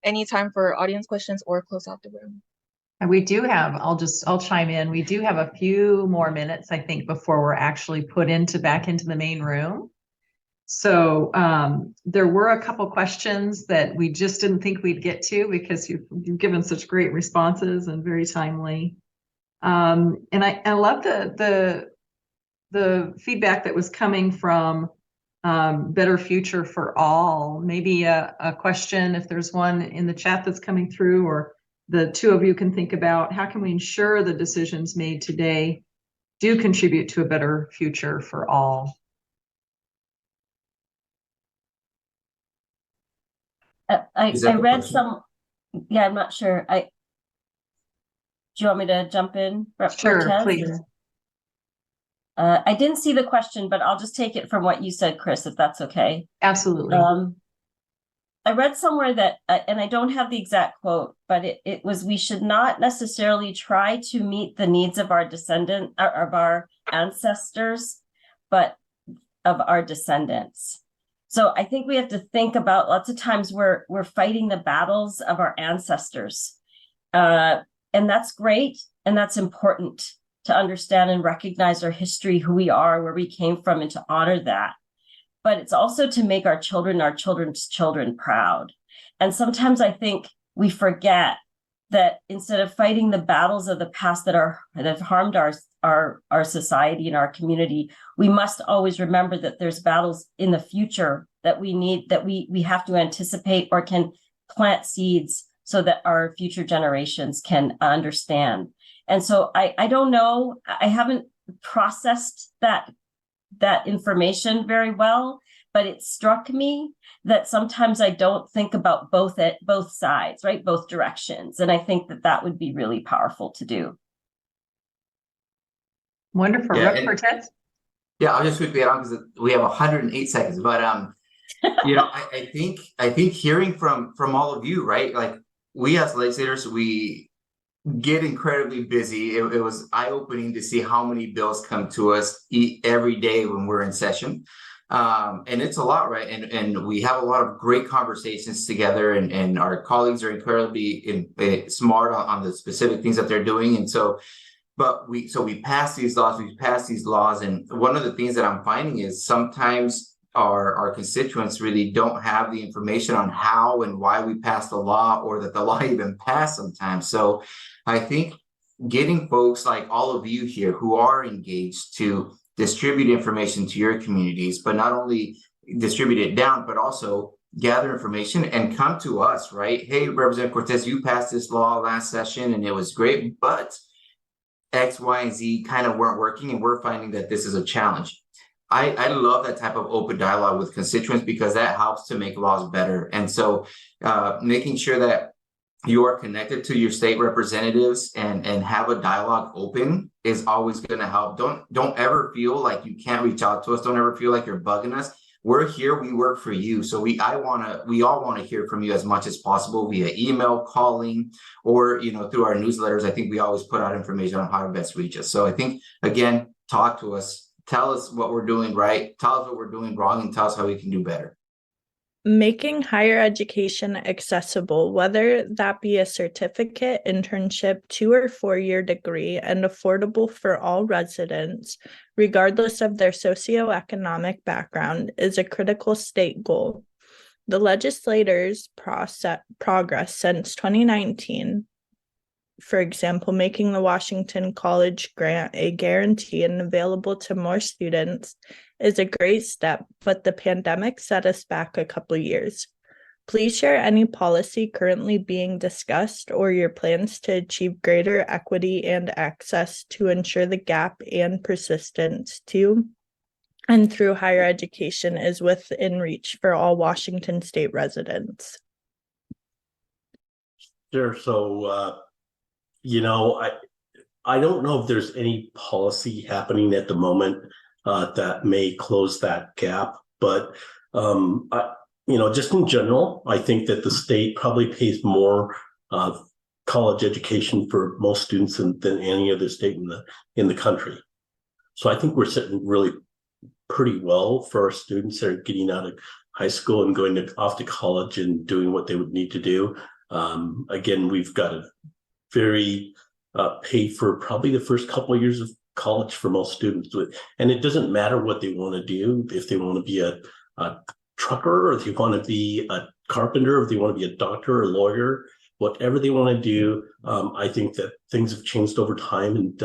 any time for audience questions or close out the room. And we do have, I'll chime in. We do have a few more minutes, I think, before we're actually put back into the main room. So there were a couple questions that we just didn't think we'd get to because you've given such great responses and very timely. And I love the feedback that was coming from Better Future for All. Maybe a question, if there's one in the chat that's coming through, or the two of you can think about, how can we ensure the decisions made today do contribute to a better future for all? I read some, yeah, I'm not sure. Do you want me to jump in? Sure, please. I didn't see the question, but I'll just take it from what you said, Chris, if that's okay. Absolutely. I read somewhere that, and I don't have the exact quote, but it was, we should not necessarily try to meet the needs of our of our ancestors, but of our descendants. So I think we have to think about, lots of times we're fighting the battles of our ancestors. And that's great. And that's important to understand and recognize our history, who we are, where we came from, and to honor that. But it's also to make our children's children proud. And sometimes I think we forget that instead of fighting the battles of the past that have harmed our society and our community, we must always remember that there's battles in the future that we need, that we have to anticipate or can plant seeds so that our future generations can understand. And so I don't know, I haven't processed that information very well, but it struck me that sometimes I don't think about both sides, right? Both directions. And I think that would be really powerful to do. Wonderful. Yeah, Rep Cortez? Yeah, I'll just quickly add on because we have 108 seconds. But you know, I think hearing from all of you, right? Like, we as legislators, we get incredibly busy. It was eye-opening to see how many bills come to us every day when we're in session. And it's a lot, right? And we have a lot of great conversations together, and our colleagues are incredibly smart on the specific things that they're doing. And so, but we pass these laws, and one of the things that I'm finding is sometimes our constituents really don't have the information on how and why we passed the law, or that the law even passed sometimes. So I think getting folks like all of you here who are engaged to distribute information to your communities, but not only distribute it down, but also gather information and come to us, right? Hey, Representative Cortez, you passed this law last session and it was great, but X, Y, and Z kind of weren't working, and we're finding that this is a challenge. I love that type of open dialogue with constituents, because that helps to make laws better. And so making sure that you are connected to your state representatives and have a dialogue open is always going to help. Don't ever feel like you can't reach out to us. Don't ever feel like you're bugging us. We're here. We work for you. So we all want to hear from you as much as possible via email, calling, or through our newsletters. I think we always put out information on how to best reach us. So I think, again, talk to us. Tell us what we're doing right. Tell us what we're doing wrong, and tell us how we can do better. Making higher education accessible, whether that be a certificate, internship, 2 or 4 year degree, and affordable for all residents, regardless of their socioeconomic background, is a critical state goal. The legislators' progress since 2019, for example, making the Washington College grant a guarantee and available to more students, is a great step, but the pandemic set us back a couple years. Please share any policy currently being discussed or your plans to achieve greater equity and access to ensure the gap and persistence to and through higher education is within reach for all Washington state residents? Sure. So, I don't know if there's any policy happening at the moment that may close that gap, but just in general, I think that the state probably pays more college education for most students than any other state in the country. So I think we're sitting really pretty well for our students that are getting out of high school and going off to college and doing what they would need to do. Again, we've got a very paid for probably the first couple of years of college for most students. And it doesn't matter what they want to do, if they want to be a trucker, or if they want to be a carpenter, or if they want to be a doctor or a lawyer, whatever they want to do. I think that things have changed over time. And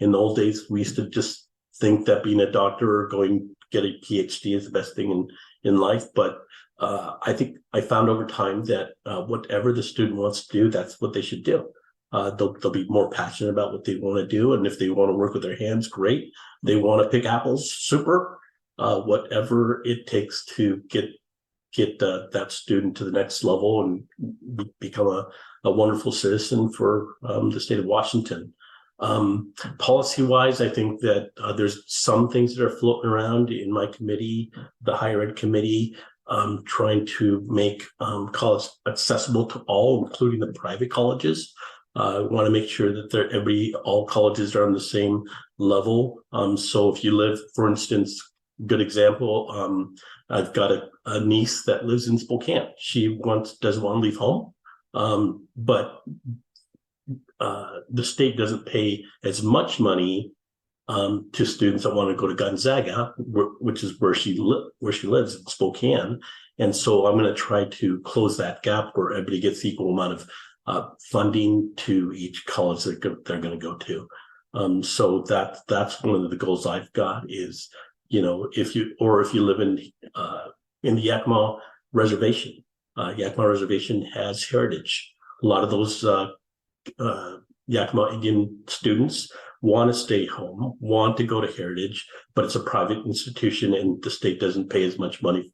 in the old days, we used to just think that being a doctor or going get a PhD is the best thing in life. But I think I found over time that whatever the student wants to do, that's what they should do. They'll be more passionate about what they want to do. And if they want to work with their hands, great. They want to pick apples, super. Whatever it takes to get that student to the next level and become a wonderful citizen for the state of Washington. Policy wise, I think that there's some things that are floating around in my committee, the higher ed committee, trying to make college accessible to all, including the private colleges. I want to make sure that all colleges are on the same level. So if you live, for instance, good example, I've got a niece that lives in Spokane. She doesn't want to leave home, but the state doesn't pay as much money to students that want to go to Gonzaga, which is where she lives in Spokane. And so I'm going to try to close that gap where everybody gets the equal amount of funding to each college that they're going to go to. So that's one of the goals I've got is, if you live in the Yakima Reservation, Yakima Reservation has heritage. A lot of those Yakima Indian students want to stay home, want to go to heritage, but it's a private institution and the state doesn't pay as much money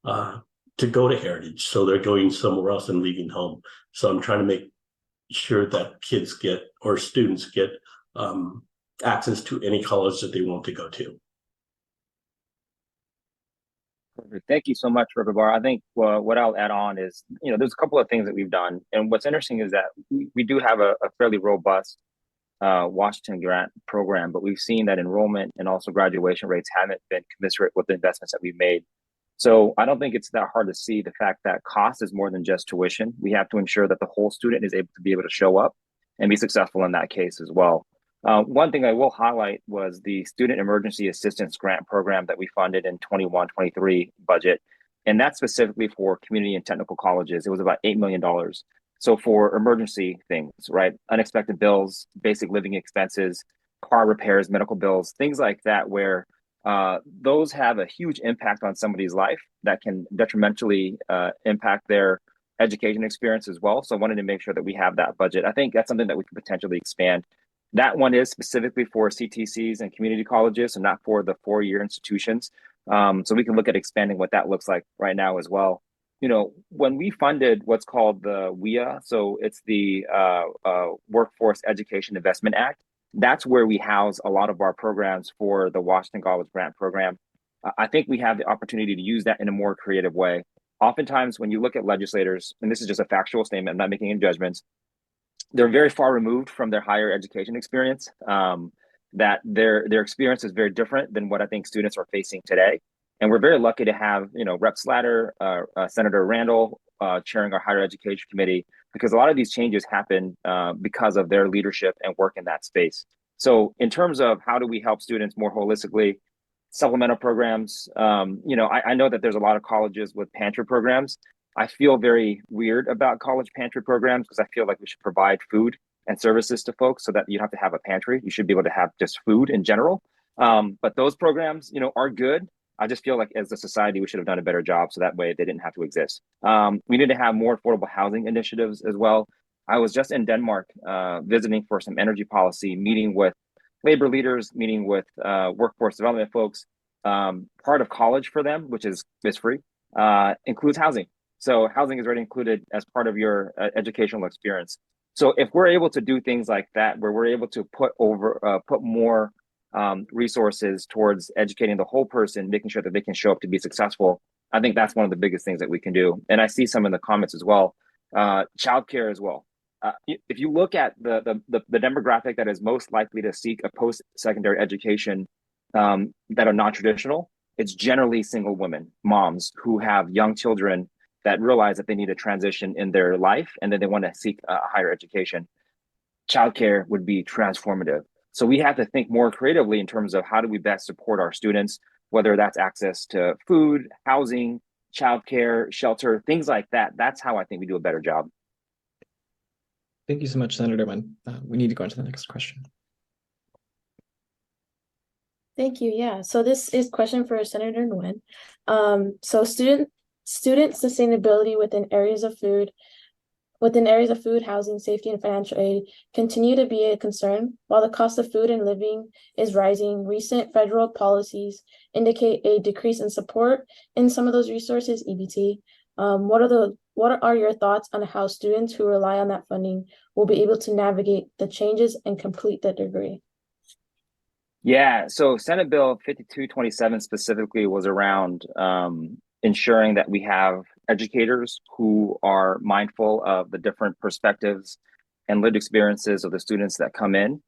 to go to heritage. So they're going somewhere else and leaving home. So I'm trying to make sure that students get access to any college that they want to go to. Perfect. Thank you so much, River Bar. I think what I'll add on is, there's a couple of things that we've done. And what's interesting is that we do have a fairly robust Washington grant program, but we've seen that enrollment and also graduation rates haven't been commensurate with the investments that we've made. So I don't think it's that hard to see the fact that cost is more than just tuition. We have to ensure that the whole student is able to show up and be successful in that case as well. One thing I will highlight was the Student Emergency Assistance Grant Program that we funded in 21-23 budget. And that's specifically for community and technical colleges. It was about $8 million. So for emergency things, right? Unexpected bills, basic living expenses, car repairs, medical bills, things like that, where those have a huge impact on somebody's life that can detrimentally impact their education experience as well. So I wanted to make sure that we have that budget. I think that's something that we could potentially expand. That one is specifically for CTCs and community colleges and not for the four-year institutions. So we can look at expanding what that looks like right now as well. When we funded what's called the WEA, so it's the Workforce Education Investment Act, that's where we house a lot of our programs for the Washington College Grant Program. I think we have the opportunity to use that in a more creative way. Oftentimes, when you look at legislators, and this is just a factual statement, I'm not making any judgments, they're very far removed from their higher education experience, that their experience is very different than what I think students are facing today. And we're very lucky to have, Rep. Slatter, Senator Randall chairing our higher education committee, because a lot of these changes happen because of their leadership and work in that space. So in terms of how do we help students more holistically, supplemental programs, I know that there's a lot of colleges with pantry programs. I feel very weird about college pantry programs because I feel like we should provide food and services to folks so that you don't have to have a pantry. You should be able to have just food in general. But those programs, are good. I just feel like as a society, we should have done a better job so that way they didn't have to exist. We need to have more affordable housing initiatives as well. I was just in Denmark visiting for some energy policy, meeting with labor leaders, meeting with workforce development folks. part of college for them, which is free, includes housing. So housing is already included as part of your educational experience. So if we're able to do things like that, where we're able to put more resources towards educating the whole person, making sure that they can show up to be successful, I think that's one of the biggest things that we can do. And I see some in the comments as well. Childcare as well. If you look at the demographic that is most likely to seek a post-secondary education that are non-traditional, it's generally single women, moms who have young children that realize that they need a transition in their life and then they want to seek a higher education. Childcare would be transformative. So we have to think more creatively in terms of how do we best support our students, whether that's access to food, housing, childcare, shelter, things like that. That's how I think we do a better job. Thank you so much, Senator Wynn. We need to go on to the next question. Thank you. Yeah. So this is question for Senator Nguyen. So student sustainability within areas of food, housing, safety, and financial aid continue to be a concern. While the cost of food and living is rising, recent federal policies indicate a decrease in support in some of those resources, EBT. What are your thoughts on how students who rely on that funding will be able to navigate the changes and complete the degree? Yeah, so Senate Bill 5227 specifically was around ensuring that we have educators who are mindful of the different perspectives and lived experiences of the students that come in.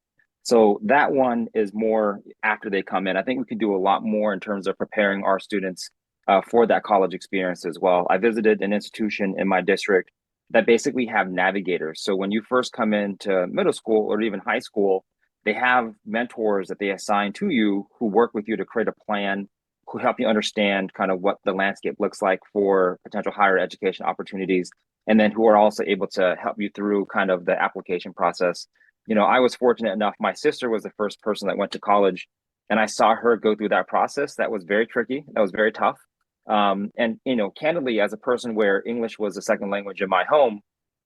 So that one is more after they come in. I think we could do a lot more in terms of preparing our students for that college experience as well. I visited an institution in my district that basically have navigators. So when you first come into middle school or even high school, they have mentors that they assign to you who work with you to create a plan, who help you understand kind of what the landscape looks like for potential higher education opportunities, and then who are also able to help you through kind of the application process. You know, I was fortunate enough, my sister was the first person that went to college, and I saw her go through that process. That was very tricky. That was very tough. And, you know, candidly, as a person where English was a second language in my home,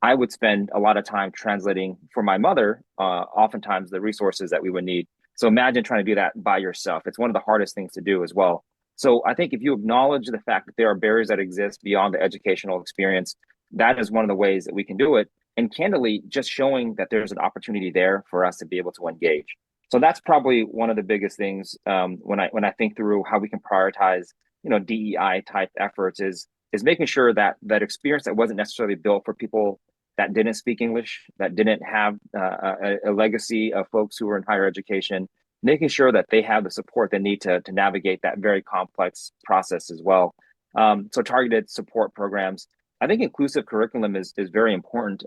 I would spend a lot of time translating for my mother, oftentimes the resources that we would need. So imagine trying to do that by yourself. It's one of the hardest things to do as well. So I think if you acknowledge the fact that there are barriers that exist beyond the educational experience, that is one of the ways that we can do it. And candidly, just showing that there's an opportunity there for us to be able to engage. So that's probably one of the biggest things when I think through how we can prioritize, you know, DEI type efforts is making sure that that experience that wasn't necessarily built for people that didn't speak English, that didn't have a legacy of folks who were in higher education, making sure that they have the support they need to navigate that very complex process as well. So targeted support programs. I think inclusive curriculum is very important.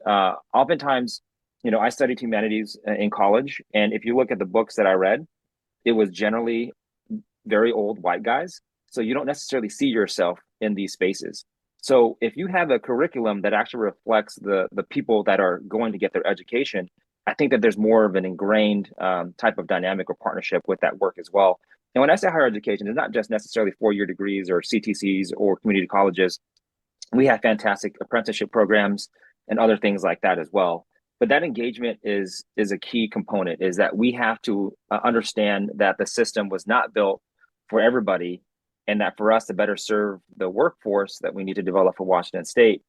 Oftentimes, you know, I studied humanities in college, and if you look at the books that I read, it was generally very old white guys. So you don't necessarily see yourself in these spaces. So if you have a curriculum that actually reflects the people that are going to get their education, I think that there's more of an ingrained type of dynamic or partnership with that work as well. And when I say higher education, it's not just necessarily 4-year degrees or CTCs or community colleges. We have fantastic apprenticeship programs and other things like that as well. But that engagement is a key component, is that we have to understand that the system was not built for everybody, and that for us to better serve the workforce that we need to develop for Washington State,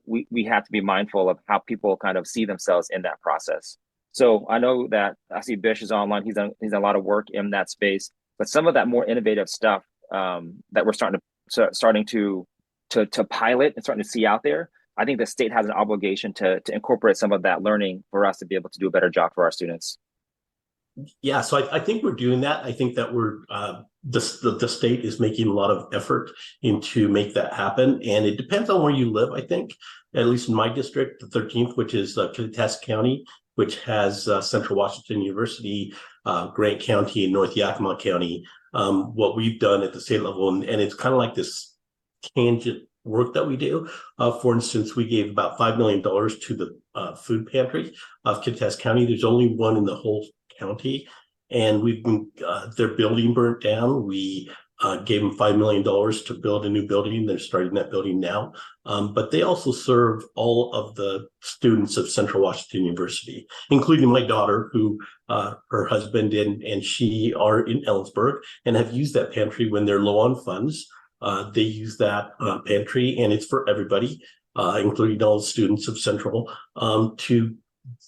we have to be mindful of how people kind of see themselves in that process. So I know that I see Bish is online. He's done a lot of work in that space, but some of that more innovative stuff that we're starting to pilot and starting to see out there, I think the state has an obligation to incorporate some of that learning for us to be able to do a better job for our students. Yeah, so I think we're doing that. I think that we're the state is making a lot of effort into make that happen, and it depends on where you live. I think, at least in my district, the 13th, which is Kittitas County, which has Central Washington University, Grant County, and North Yakima County. What we've done at the state level, and it's kind of like this tangent work that we do. For instance, we gave about $5 million to the food pantry of Kittitas County. There's only one in the whole county, and we've been their building burnt down. We gave them $5 million to build a new building. They're starting that building now. But they also serve all of the students of Central Washington University, including my daughter, who her husband and she are in Ellensburg and have used that pantry when they're low on funds. They use that pantry, and it's for everybody, including all the students of Central, to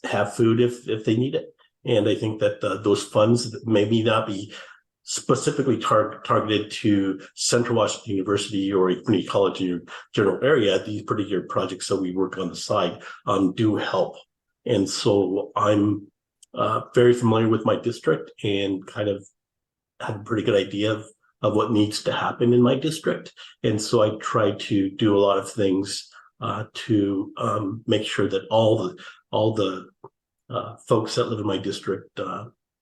have food if they need it. And I think that those funds maybe not be specifically targeted to Central Washington University or a community college in your general area. These particular projects that we work on the side do help. And so I'm very familiar with my district and kind of have a pretty good idea of what needs to happen in my district. And so I try to do a lot of things to make sure that all the folks that live in my district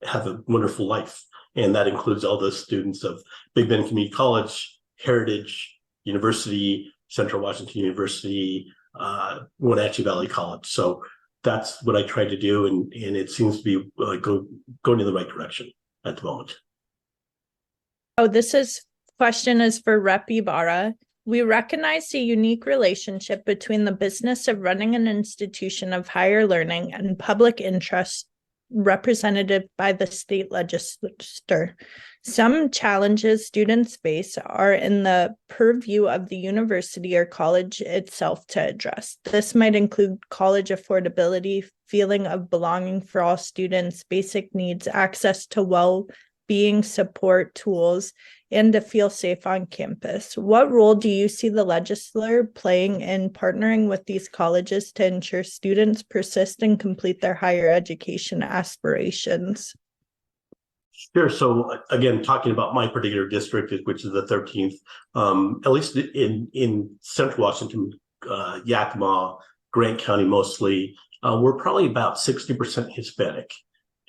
have a wonderful life. And that includes all the students of Big Bend Community College, Heritage University, Central Washington University, Wenatchee Valley College. So that's what I try to do, and it seems to be going in the right direction at the moment. Oh, question is for Rep. Ibarra. We recognize the unique relationship between the business of running an institution of higher learning and public interest represented by the state legislature. Some challenges students face are in the purview of the university or college itself to address. This might include college affordability, feeling of belonging for all students, basic needs, access to well-being support tools, and to feel safe on campus. What role do you see the legislature playing in partnering with these colleges to ensure students persist and complete their higher education aspirations? Sure. So again, talking about my particular district, which is the 13th, at least in Central Washington, Yakima, Grant County mostly, we're probably about 60% Hispanic.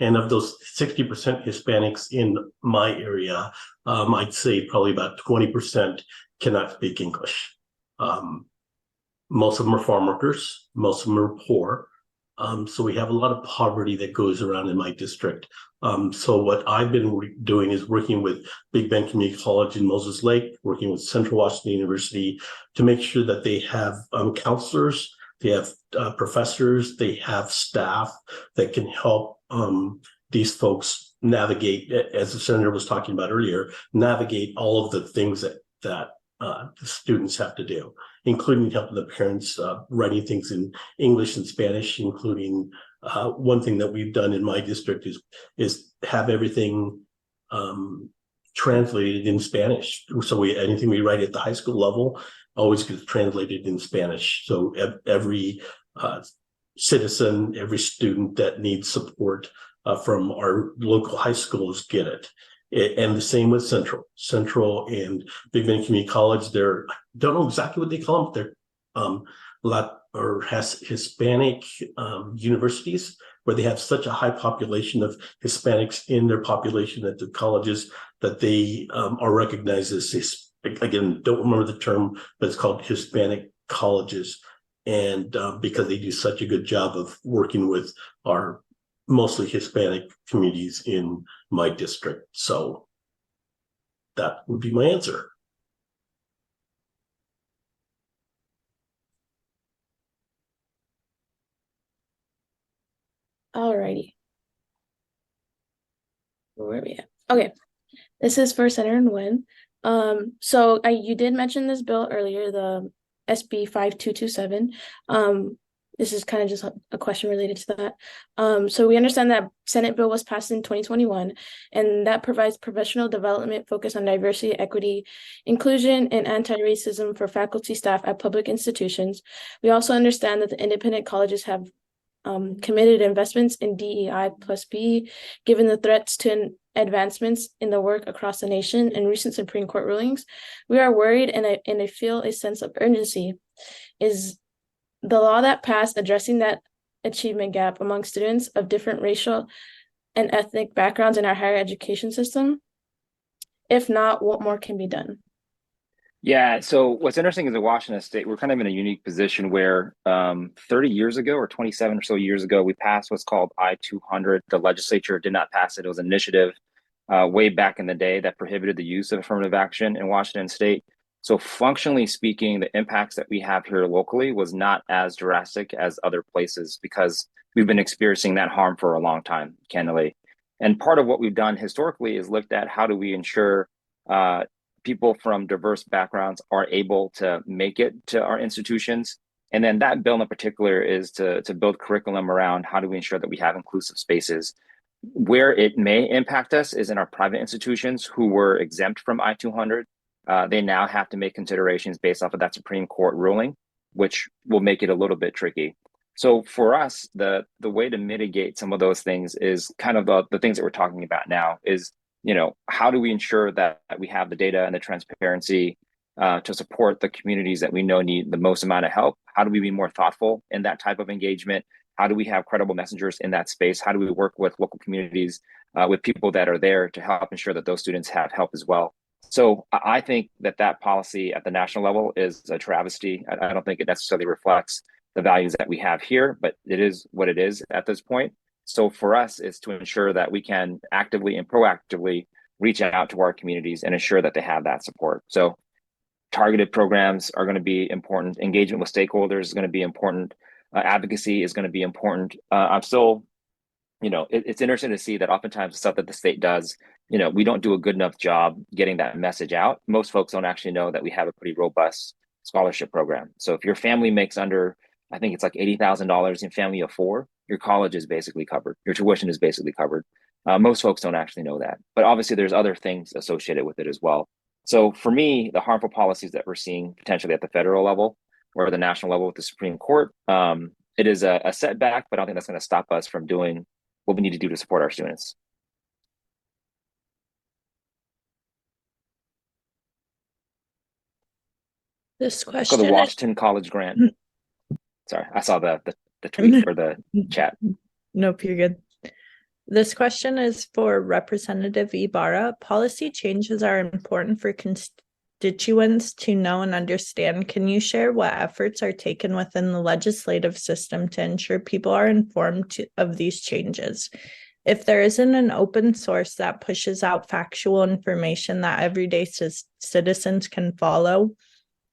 And of those 60% Hispanics in my area, I'd say probably about 20% cannot speak English. Most of them are farm workers. Most of them are poor. So we have a lot of poverty that goes around in my district. So what I've been doing is working with Big Bend Community College in Moses Lake, working with Central Washington University to make sure that they have counselors, they have professors, they have staff that can help these folks navigate, as the senator was talking about earlier, navigate all of the things that the students have to do, including helping the parents writing things in English and Spanish, including one thing that we've done in my district is have everything translated in Spanish. So anything we write at the high school level always gets translated in Spanish. So every citizen, every student that needs support from our local high schools get it. And the same with Central and Big Bend Community College. I don't know exactly what they call them. They're Hispanic universities where they have such a high population of Hispanics in their population at the colleges that they are recognized as, again, don't remember the term, but it's called Hispanic colleges. And because they do such a good job of working with our mostly Hispanic communities in my district. So that would be my answer. Alrighty. Where are we at? Okay. This is for Senator Nguyen. So you did mention this bill earlier, the SB 5227. This is kind of just a question related to that. So we understand that Senate bill was passed in 2021, and that provides professional development focused on diversity, equity, inclusion, and anti-racism for faculty, staff at public institutions. We also understand that the independent colleges have committed investments in DEI+B, given the threats to advancements in the work across the nation and recent Supreme Court rulings. We are worried and I feel a sense of urgency. Is the law that passed addressing that achievement gap among students of different racial and ethnic backgrounds in our higher education system? If not, what more can be done? Yeah, so what's interesting is in Washington State, we're kind of in a unique position where 30 years ago or 27 or so years ago, we passed what's called I-200. The legislature did not pass it. It was an initiative way back in the day that prohibited the use of affirmative action in Washington State. So functionally speaking, the impacts that we have here locally was not as drastic as other places because we've been experiencing that harm for a long time, candidly. And part of what we've done historically is looked at how do we ensure people from diverse backgrounds are able to make it to our institutions. And then that bill in particular is to build curriculum around how do we ensure that we have inclusive spaces. Where it may impact us is in our private institutions who were exempt from I-200. They now have to make considerations based off of that Supreme Court ruling, which will make it a little bit tricky. So for us, the way to mitigate some of those things is kind of the things that we're talking about now is, how do we ensure that we have the data and the transparency to support the communities that we know need the most amount of help? How do we be more thoughtful in that type of engagement? How do we have credible messengers in that space? How do we work with local communities, with people that are there to help ensure that those students have help as well? So I think that policy at the national level is a travesty. I don't think it necessarily reflects the values that we have here, but it is what it is at this point. So for us, it's to ensure that we can actively and proactively reach out to our communities and ensure that they have that support. So targeted programs are going to be important. Engagement with stakeholders is going to be important. Advocacy is going to be important. I'm still, it's interesting to see that oftentimes the stuff that the state does, we don't do a good enough job getting that message out. Most folks don't actually know that we have a pretty robust scholarship program. So if your family makes under, I think it's like $80,000 in family of 4, your college is basically covered. Your tuition is basically covered. Most folks don't actually know that, but obviously there's other things associated with it as well. So for me, the harmful policies that we're seeing potentially at the federal level or the national level with the Supreme Court, it is a setback, but I don't think that's going to stop us from doing what we need to do to support our students. This Go question the is Washington College grant. Sorry, I saw the tweet or the chat. Nope, you're good. This question is for Representative Ibarra. Policy changes are important for constituents to know and understand. Can you share what efforts are taken within the legislative system to ensure people are informed of these changes? If there isn't an open source that pushes out factual information that everyday citizens can follow,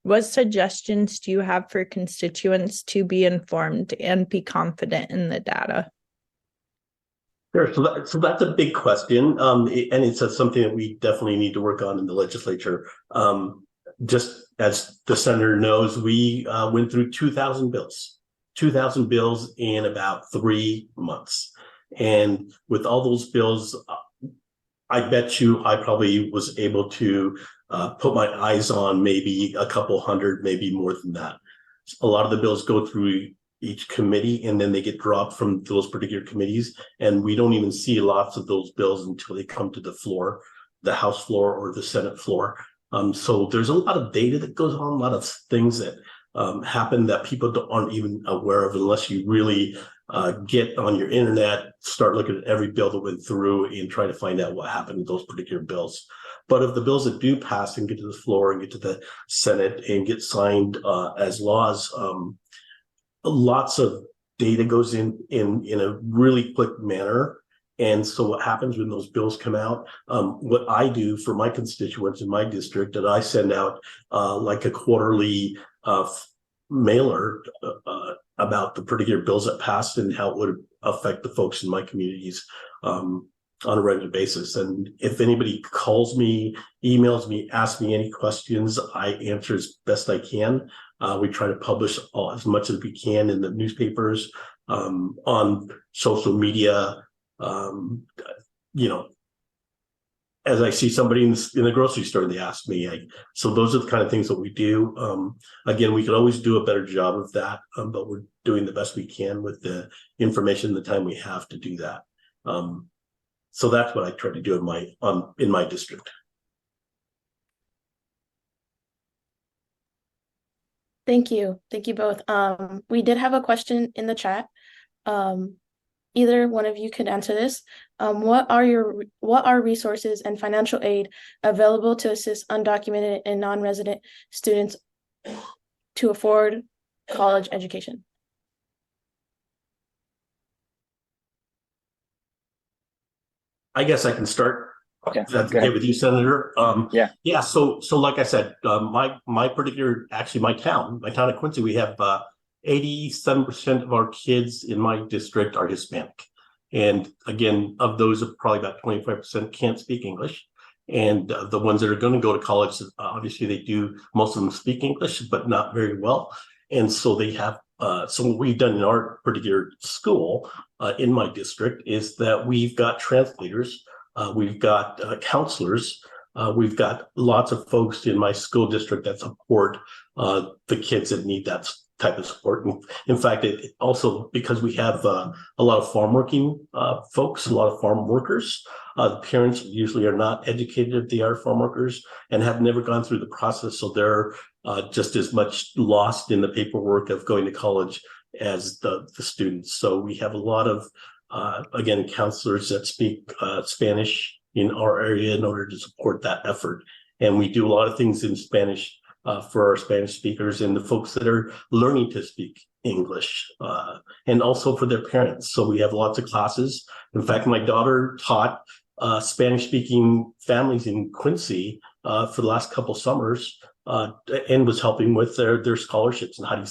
what suggestions do you have for constituents to be informed and be confident in the data? Sure. So that's a big question, and it's something that we definitely need to work on in the legislature. Just as the senator knows, we went through 2,000 bills in about 3 months. And with all those bills, I bet you I probably was able to put my eyes on maybe a couple hundred, maybe more than that. A lot of the bills go through each committee and then they get dropped from those particular committees. And we don't even see lots of those bills until they come to the floor, the House floor or the Senate floor. So there's a lot of data that goes on, a lot of things that happen that people aren't even aware of unless you really get on your internet, start looking at every bill that went through and try to find out what happened to those particular bills. But of the bills that do pass and get to the floor and get to the Senate and get signed as laws, lots of data goes in a really quick manner. And so what happens when those bills come out, what I do for my constituents in my district, that I send out like a quarterly mailer about the particular bills that passed and how it would affect the folks in my communities on a regular basis. And if anybody calls me, emails me, asks me any questions, I answer as best I can. We try to publish as much as we can in the newspapers, on social media. As I see somebody in the grocery store, they ask me. So those are the kind of things that we do. Again, we could always do a better job of that, but we're doing the best we can with the information, the time we have to do that. So that's what I try to do in my district. Thank you both. We did have a question in the chat. Either one of you could answer this. What are resources and financial aid available to assist undocumented and non-resident students to afford college education? I guess I can start. Yeah, That's go okay ahead. with you, Senator. Yeah. Yeah. So like I said, my particular, actually my town of Quincy, we have 87% of our kids in my district are Hispanic, and again, of those, probably about 25% can't speak English. And the ones that are going to go to college, obviously they do. Most of them speak English, but not very well. And so they have. So what we've done in our particular school in my district is that we've got translators. We've got counselors. We've got lots of folks in my school district that support the kids that need that type of support. And in fact, it also, because we have a lot of farm working folks, a lot of farm workers, parents usually are not educated if they are farm workers and have never gone through the process. So they're just as much lost in the paperwork of going to college as the students. So we have a lot of again, counselors that speak Spanish in our area in order to support that effort. And we do a lot of things in Spanish for our Spanish speakers and the folks that are learning to speak English, and also for their parents. So we have lots of classes. In fact, my daughter taught Spanish-speaking families in Quincy for the last couple summers, and was helping with their scholarships and how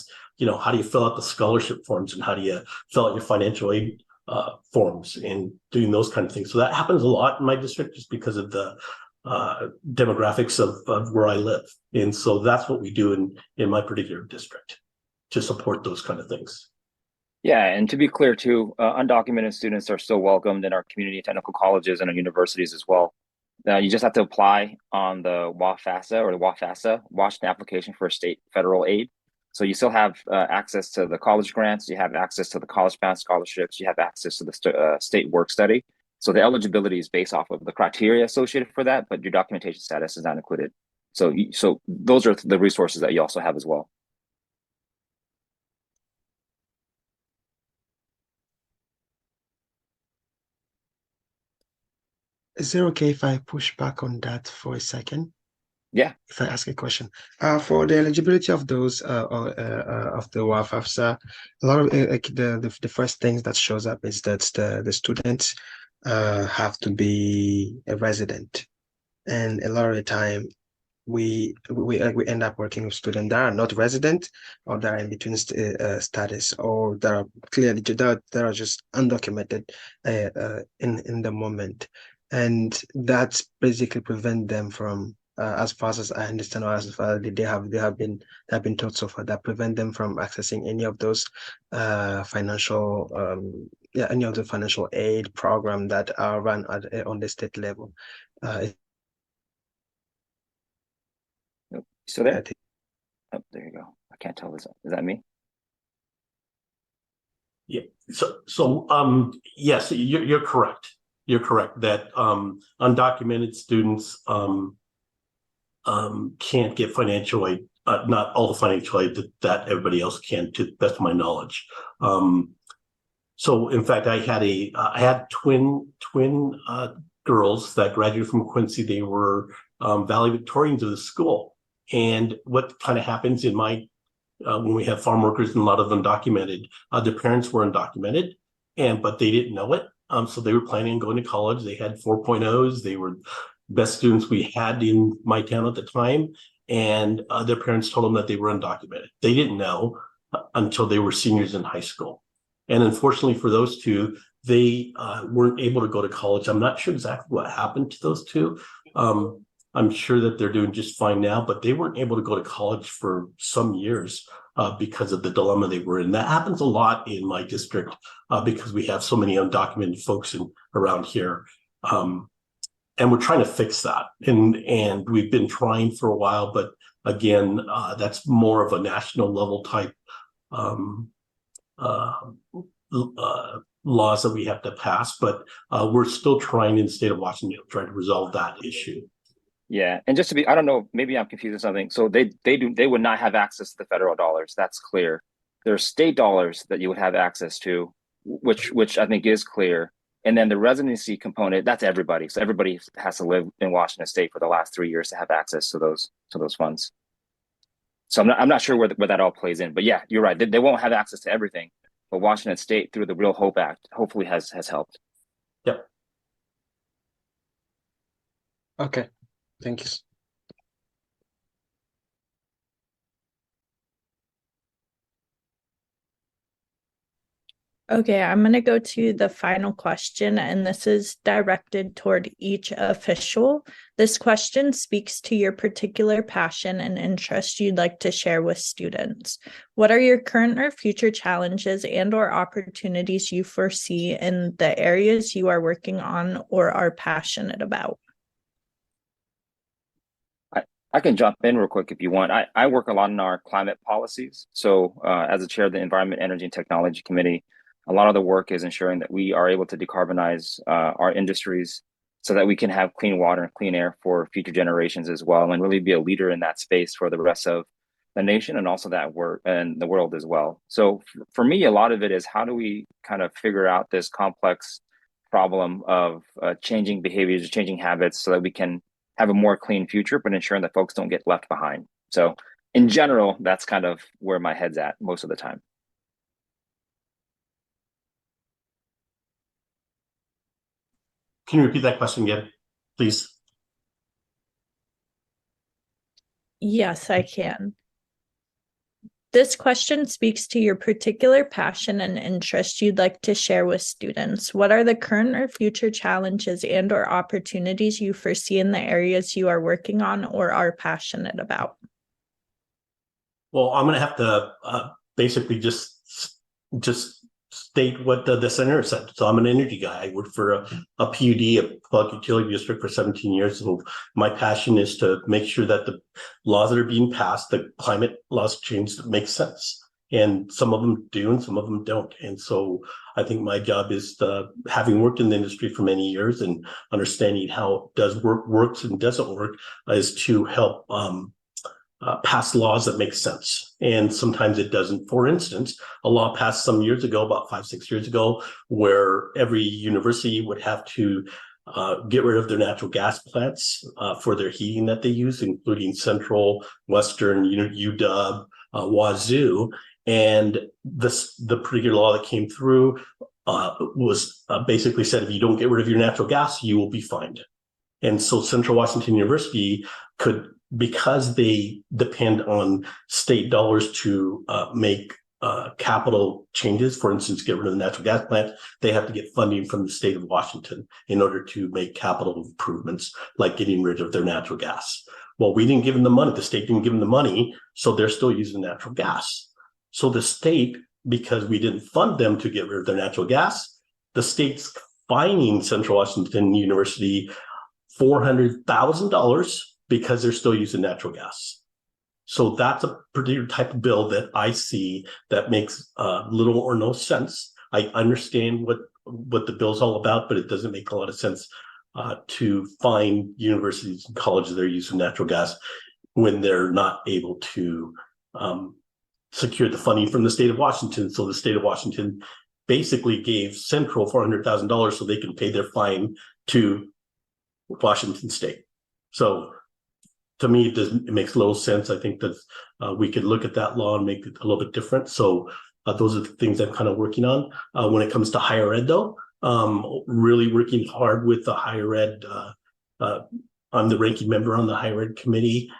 do you fill out the scholarship forms and how do you fill out your financial aid forms and doing those kind of things. So that happens a lot in my district just because of the demographics of where I live. And so that's what we do in my particular district to support those kind of things. Yeah, and to be clear too, undocumented students are still welcomed in our community technical colleges and our universities as well. Now you just have to apply on the WA-FASA or the WA-FASA, Washington application for state federal aid. So you still have access to the college grants, you have access to the college-bound scholarships, you have access to the state work study. So the eligibility is based off of the criteria associated for that, but your documentation status is not included. So those are the resources that you also have as well. Is it okay if I push back on that for a second? Yeah. If I ask a question, for the eligibility of those of the WAFAFSA, a lot of the first things that shows up is that the students have to be a resident, and a lot of the time we end up working with students that are not resident or that are in between status or that are clearly that are just undocumented in the moment, and that's basically prevent them from as far as I understand, or as far as they have been taught so far, that prevent them from accessing any of those financial any of the financial aid program that are run on the state level. So there. Oh, there you go. I can't tell. Is that me? Yeah. So yes, you're correct. You're correct that undocumented students can't get financial aid, not all the financial aid that everybody else can, to the best of my knowledge. So in fact, I had twin girls that graduated from Quincy. They were valedictorians of the school. And what kind of happens in my when we have farm workers and a lot of them undocumented, their parents were undocumented, but they didn't know it. So they were planning on going to college. They had 4.0s. They were best students we had in my town at the time. And their parents told them that they were undocumented. They didn't know until they were seniors in high school. And unfortunately for those two, they weren't able to go to college. I'm not sure exactly what happened to those two. I'm sure that they're doing just fine now, but they weren't able to go to college for some years because of the dilemma they were in. That happens a lot in my district because we have so many undocumented folks around here. And we're trying to fix that. And we've been trying for a while, but again, that's more of a national level type laws that we have to pass. But we're still trying in the state of Washington to try to resolve that issue. Yeah, and just to be, I don't know, maybe I'm confusing something. So they would not have access to the federal dollars. That's clear. There are state dollars that you would have access to, which I think is clear. And then the residency component, that's everybody. So everybody has to live in Washington State for the last 3 years to have access to those funds. So I'm not sure where that all plays in. But yeah, you're right. They won't have access to everything. But Washington State, through the Real Hope Act, hopefully has helped. Yep. Okay, thank you. Okay, I'm going to go to the final question, and this is directed toward each official. This question speaks to your particular passion and interest you'd like to share with students. What are your current or future challenges and/or opportunities you foresee in the areas you are working on or are passionate about? I can jump in real quick if you want. I work a lot in our climate policies. So as the chair of the Environment, Energy, and Technology Committee, a lot of the work is ensuring that we are able to decarbonize our industries so that we can have clean water and clean air for future generations as well, and really be a leader in that space for the rest of the nation and also that work and the world as well. So for me, a lot of it is how do we kind of figure out this complex problem of changing behaviors, changing habits so that we can have a more clean future, but ensuring that folks don't get left behind. So in general, that's kind of where my head's at most of the time. Can you repeat that question again, please? Yes, I can. This question speaks to your particular passion and interest you'd like to share with students. What are the current or future challenges and/or opportunities you foresee in the areas you are working on or are passionate about? Well, I'm going to have to basically just state what the senator said. So I'm an energy guy. I worked for a PUD, a public utility district, for 17 years. So my passion is to make sure that the laws that are being passed, the climate laws change, that make sense. And some of them do and some of them don't. And so I think my job is having worked in the industry for many years and understanding how it does works and doesn't work, is to help pass laws that make sense. And sometimes it doesn't. For instance, a law passed some years ago, about 5-6 years ago, where every university would have to get rid of their natural gas plants for their heating that they use, including Central, Western, UW, Wazoo. And the particular law that came through was basically said, if you don't get rid of your natural gas, you will be fined. And so Central Washington University could, because they depend on state dollars to make capital changes, for instance, get rid of the natural gas plant, they have to get funding from the state of Washington in order to make capital improvements, like getting rid of their natural gas. Well, we didn't give them the money. The state didn't give them the money, so they're still using natural gas. So the state, because we didn't fund them to get rid of their natural gas, the state's fining Central Washington University $400,000 because they're still using natural gas. So that's a particular type of bill that I see that makes little or no sense. I understand what the bill's all about, but it doesn't make a lot of sense to fine universities and colleges that are using natural gas when they're not able to secure the funding from the state of Washington. So the state of Washington basically gave Central $400,000 so they can pay their fine to Washington State. So to me, it makes little sense. I think that we could look at that law and make it a little bit different. So those are the things I'm kind of working on. When it comes to higher ed, though, really working hard with the higher ed. I'm the ranking member on the higher ed committee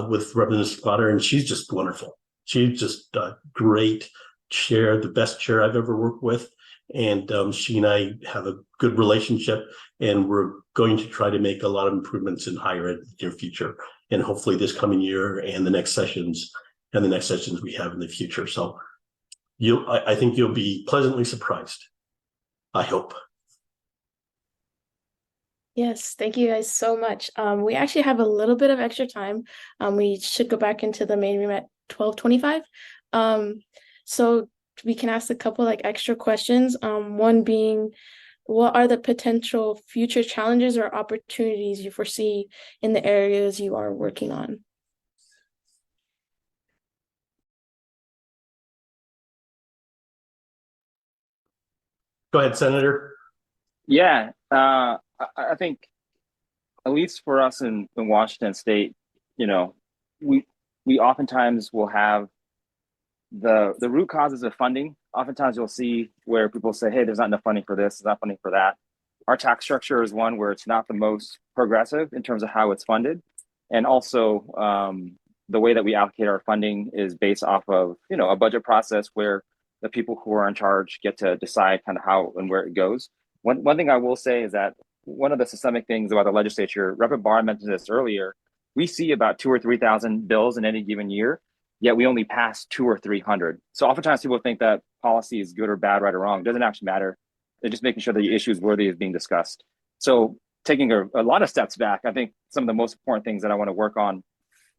with Representative Slaughter, and she's just wonderful. She's just a great chair, the best chair I've ever worked with. And she and I have a good relationship, and we're going to try to make a lot of improvements in higher ed in the near future, and hopefully this coming year and the next sessions we have in the future. So I think you'll be pleasantly surprised. I hope. Yes, thank you guys so much. We actually have a little bit of extra time. We should go back into the main room at 12:25. So we can ask a couple like extra questions. One being, what are the potential future challenges or opportunities you foresee in the areas you are working on? Go ahead, Senator. Yeah, I think at least for us in Washington State, you know, we oftentimes will have the root causes of funding. Oftentimes you'll see where people say, hey, there's not enough funding for this, there's not funding for that. our tax structure is one where it's not the most progressive in terms of how it's funded. And also the way that we allocate our funding is based off of, a budget process where the people who are in charge get to decide kind of how and where it goes. One thing I will say is that one of the systemic things about the legislature, Representative Barr mentioned this earlier, we see about 2,000 or 3,000 bills in any given year, yet we only pass 200 or 300. So oftentimes people think that policy is good or bad, right or wrong. It doesn't actually matter. They're just making sure the issue is worthy of being discussed. So taking a lot of steps back, I think some of the most important things that I want to work on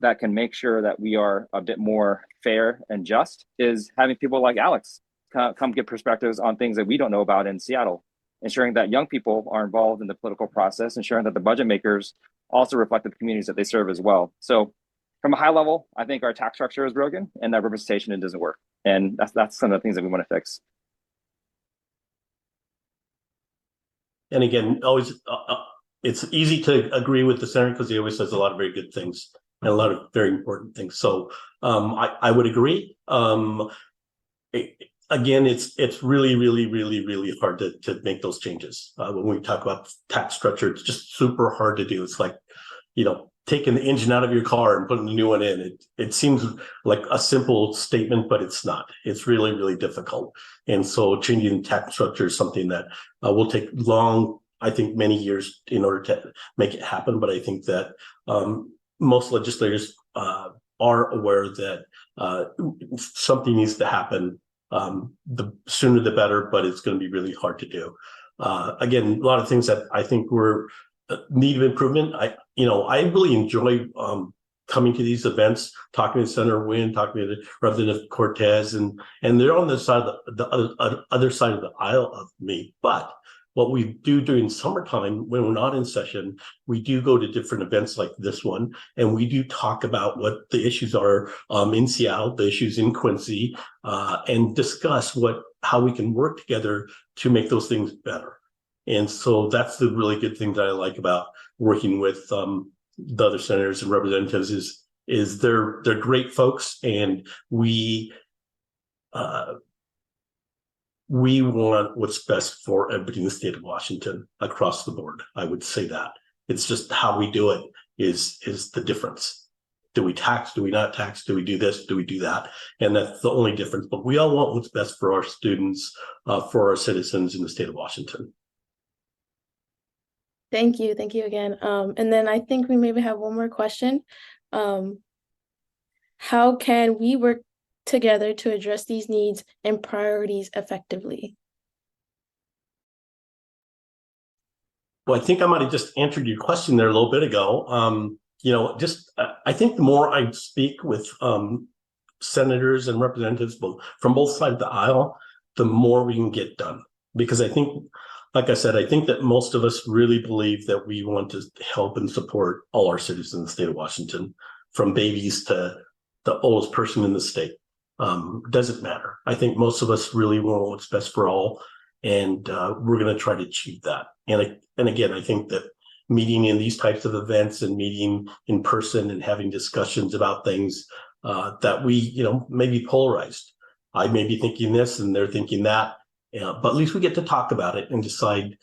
that can make sure that we are a bit more fair and just is having people like Alex come give perspectives on things that we don't know about in Seattle, ensuring that young people are involved in the political process, ensuring that the budget makers also reflect the communities that they serve as well. So from a high level, I think our tax structure is broken and that representation, it doesn't work. And that's some of the things that we want to fix. And again, always, it's easy to agree with the senator because he always says a lot of very good things and a lot of very important things. So I would agree. Again, it's really, really, really, really hard to make those changes. When we talk about tax structure, it's just super hard to do. It's like, taking the engine out of your car and putting the new one in. It seems like a simple statement, but it's not. It's really, really difficult. And so changing the tax structure is something that will take I think many years in order to make it happen. But I think that most legislators are aware that something needs to happen. The sooner the better, but it's going to be really hard to do. Again, a lot of things that I think were need of improvement. I really enjoy coming to these events, talking to Senator Wynn, talking to Representative Cortez, and they're on the side of the other side of the aisle of me. But what we do during summertime, when we're not in session, we do go to different events like this one, and we do talk about what the issues are in Seattle, the issues in Quincy, and discuss how we can work together to make those things better. And so that's the really good thing that I like about working with the other senators and representatives is they're great folks, and we want what's best for everybody in the state of Washington across the board. I would say that it's just how we do it is the difference. Do we tax? Do we not tax? Do we do this? Do we do that? And that's the only difference. But we all want what's best for our students, for our citizens in the state of Washington. Thank you again. And then I think we maybe have one more question. How can we work together to address these needs and priorities effectively? Well, I think I might have just answered your question there a little bit ago. I think the more I speak with senators and representatives from both sides of the aisle, the more we can get done. Because I think, like I said, I think that most of us really believe that we want to help and support all our citizens in the state of Washington, from babies to the oldest person in the state. Doesn't matter. I think most of us really want what's best for all, and we're going to try to achieve that. And again, I think that meeting in these types of events and meeting in person and having discussions about things that we, may be polarized. I may be thinking this and they're thinking that. But at least we get to talk about it and decide,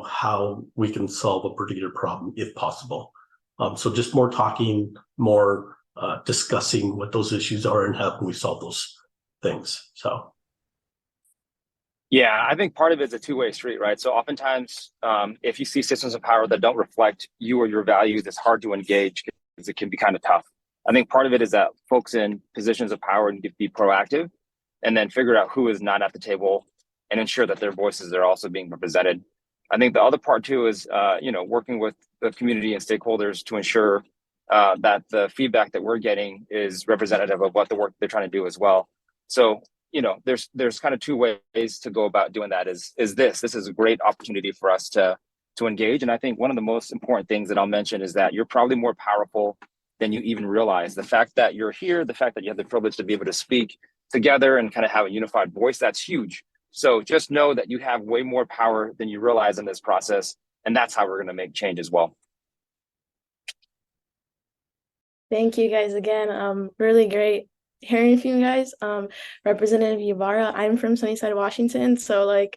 how we can solve a particular problem if possible. So just more talking, more discussing what those issues are and how can we solve those things. So. Yeah, I think part of it is a two-way street, right? So oftentimes, if you see systems of power that don't reflect you or your values, it's hard to engage because it can be kind of tough. I think part of it is that folks in positions of power need to be proactive and then figure out who is not at the table and ensure that their voices are also being represented. I think the other part too is, working with the community and stakeholders to ensure that the feedback that we're getting is representative of what the work they're trying to do as well. So, there's kind of two ways to go about doing that. This is a great opportunity for us to engage. And I think one of the most important things that I'll mention is that you're probably more powerful than you even realize. The fact that you're here, the fact that you have the privilege to be able to speak together and kind of have a unified voice, that's huge. So just know that you have way more power than you realize in this process. And that's how we're going to make change as well. Thank you guys again. Really great hearing from you guys. Representative Ybarra, I'm from Sunnyside, Washington. So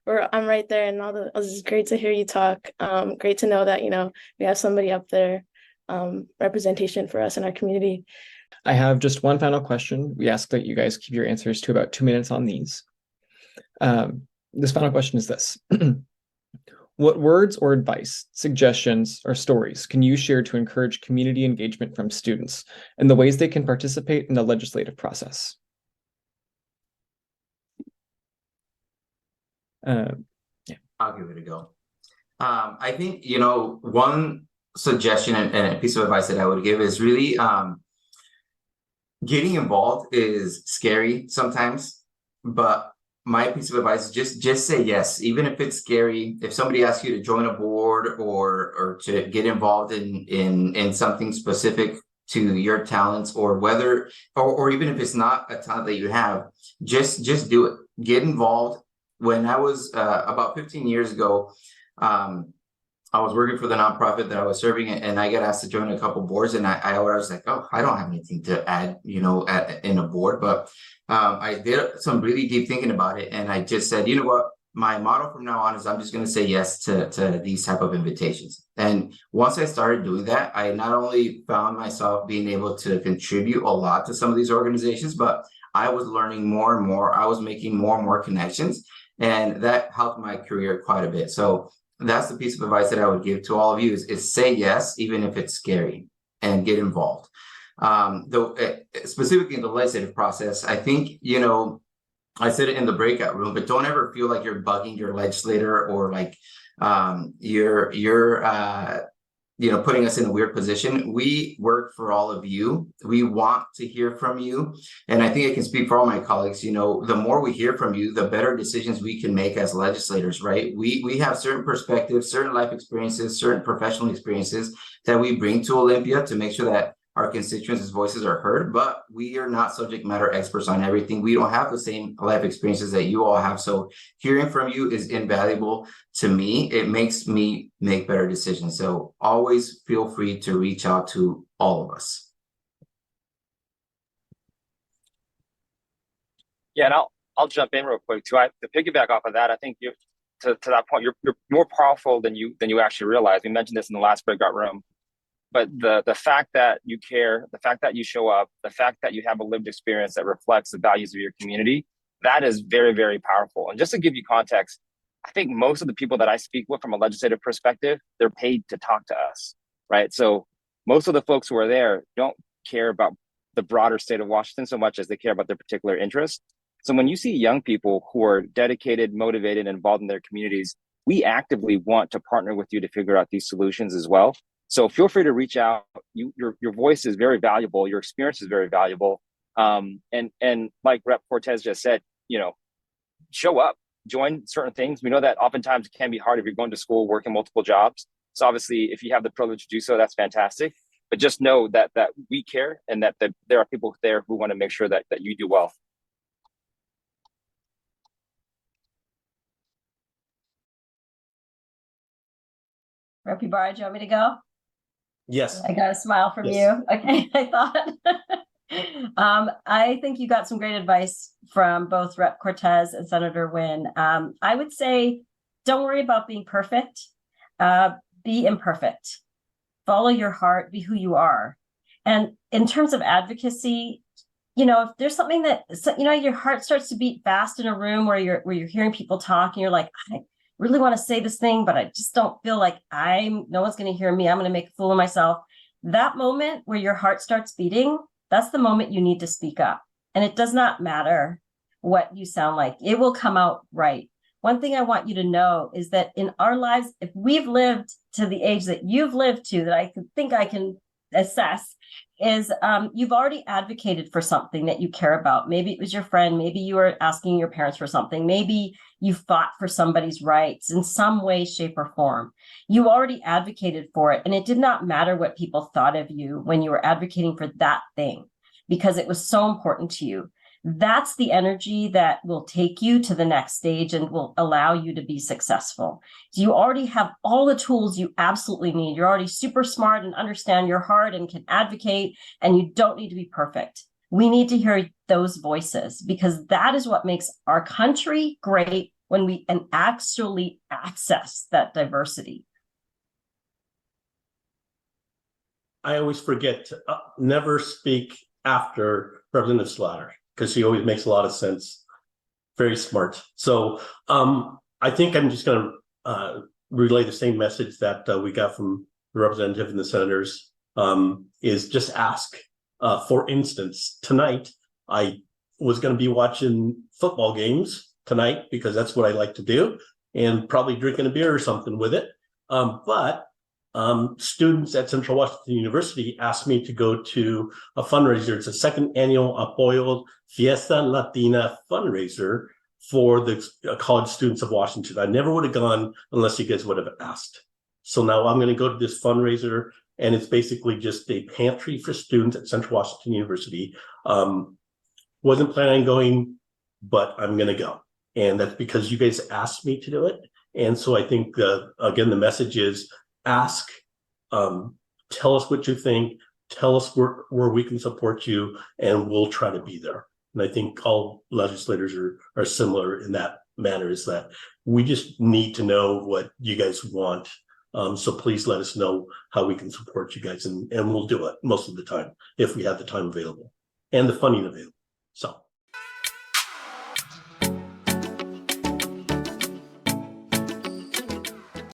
I'm right there, and it's great to hear you talk. Great to know that, we have somebody up there, representation for us in our community. I have just one final question. We ask that you guys keep your answers to about 2 minutes on these. This final question is this. What words or advice, suggestions, or stories can you share to encourage community engagement from students and the ways they can participate in the legislative process? I'll give it a go. I think, one suggestion and a piece of advice that I would give is really getting involved is scary sometimes, but my piece of advice is just say yes, even if it's scary. If somebody asks you to join a board or to get involved in something specific to your talents, or whether or even if it's not a talent that you have, just do it. Get involved. When I was about 15 years ago, I was working for the nonprofit that I was serving, and I got asked to join a couple boards, and I was like, oh, I don't have anything to add, in a board. But I did some really deep thinking about it, and I just said, you know what, my motto from now on is I'm just going to say yes to these type of invitations. And once I started doing that, I not only found myself being able to contribute a lot to some of these organizations, but I was learning more and more. I was making more and more connections, and that helped my career quite a bit. So that's the piece of advice that I would give to all of you is say yes, even if it's scary, and get involved. Though specifically in the legislative process, I think, I said it in the breakout room, but don't ever feel like you're bugging your legislator, or like you're putting us in a weird position. We work for all of you. We want to hear from you. And I think I can speak for all my colleagues, the more we hear from you, the better decisions we can make as legislators, right? We have certain perspectives, certain life experiences, certain professional experiences that we bring to Olympia to make sure that our constituents' voices are heard, but we are not subject matter experts on everything. We don't have the same life experiences that you all have. So hearing from you is invaluable to me. It makes me make better decisions. So always feel free to reach out to all of us. Yeah, and I'll jump in real quick too. To piggyback off of that, I think you to that point, you're more powerful than you actually realize. We mentioned this in the last breakout room. But the fact that you care, the fact that you show up, the fact that you have a lived experience that reflects the values of your community, that is very, very powerful. And just to give you context, I think most of the people that I speak with from a legislative perspective, they're paid to talk to us, right? So most of the folks who are there don't care about the broader state of Washington so much as they care about their particular interests. So when you see young people who are dedicated, motivated, and involved in their communities, we actively want to partner with you to figure out these solutions as well. So feel free to reach out. Your voice is very valuable. Your experience is very valuable. And like Rep. Cortez just said, show up, join certain things. We know that oftentimes it can be hard if you're going to school, working multiple jobs. So obviously, if you have the privilege to do so, that's fantastic. But just know that we care, and that there are people there who want to make sure that you do well. Rep. Ibarra, do you want me to go? Yes. I got a smile from you. Okay, I thought. I think you got some great advice from both Rep. Cortez and Senator Wynn. I would say, don't worry about being perfect. Be imperfect. Follow your heart. Be who you are. And in terms of advocacy, if there's something that your heart starts to beat fast in a room where you're hearing people talk, and you're like, I really want to say this thing, but I just don't feel like no one's going to hear me. I'm going to make a fool of myself. That moment where your heart starts beating, that's the moment you need to speak up. And it does not matter what you sound like. It will come out right. One thing I want you to know is that in our lives, if we've lived to the age that you've lived to, that I think I can assess, is you've already advocated for something that you care about. Maybe it was your friend. Maybe you were asking your parents for something. Maybe you fought for somebody's rights in some way, shape, or form. You already advocated for it. And it did not matter what people thought of you when you were advocating for that thing, because it was so important to you. That's the energy that will take you to the next stage and will allow you to be successful. So you already have all the tools you absolutely need. You're already super smart and understand your heart and can advocate, and you don't need to be perfect. We need to hear those voices, because that is what makes our country great when we can actually access that diversity. I always forget to never speak after Representative Slatter because she always makes a lot of sense. Very smart. So I think I'm just going to relay the same message that we got from the representative and the senators, is just ask. For instance, tonight, I was going to be watching football games tonight because that's what I like to do, and probably drinking a beer or something with it. But students at Central Washington University asked me to go to a fundraiser. It's a second annual Apoyo Fiesta Latina fundraiser for the college students of Washington. I never would have gone unless you guys would have asked. So now I'm going to go to this fundraiser, and it's basically just a pantry for students at Central Washington University. Wasn't planning on going, but I'm going to go. And that's because you guys asked me to do it. And so I think, again, the message is ask, tell us what you think, tell us where we can support you, and we'll try to be there. And I think all legislators are similar in that manner, is that we just need to know what you guys want. So please let us know how we can support you guys, and we'll do it most of the time if we have the time available and the funding available. So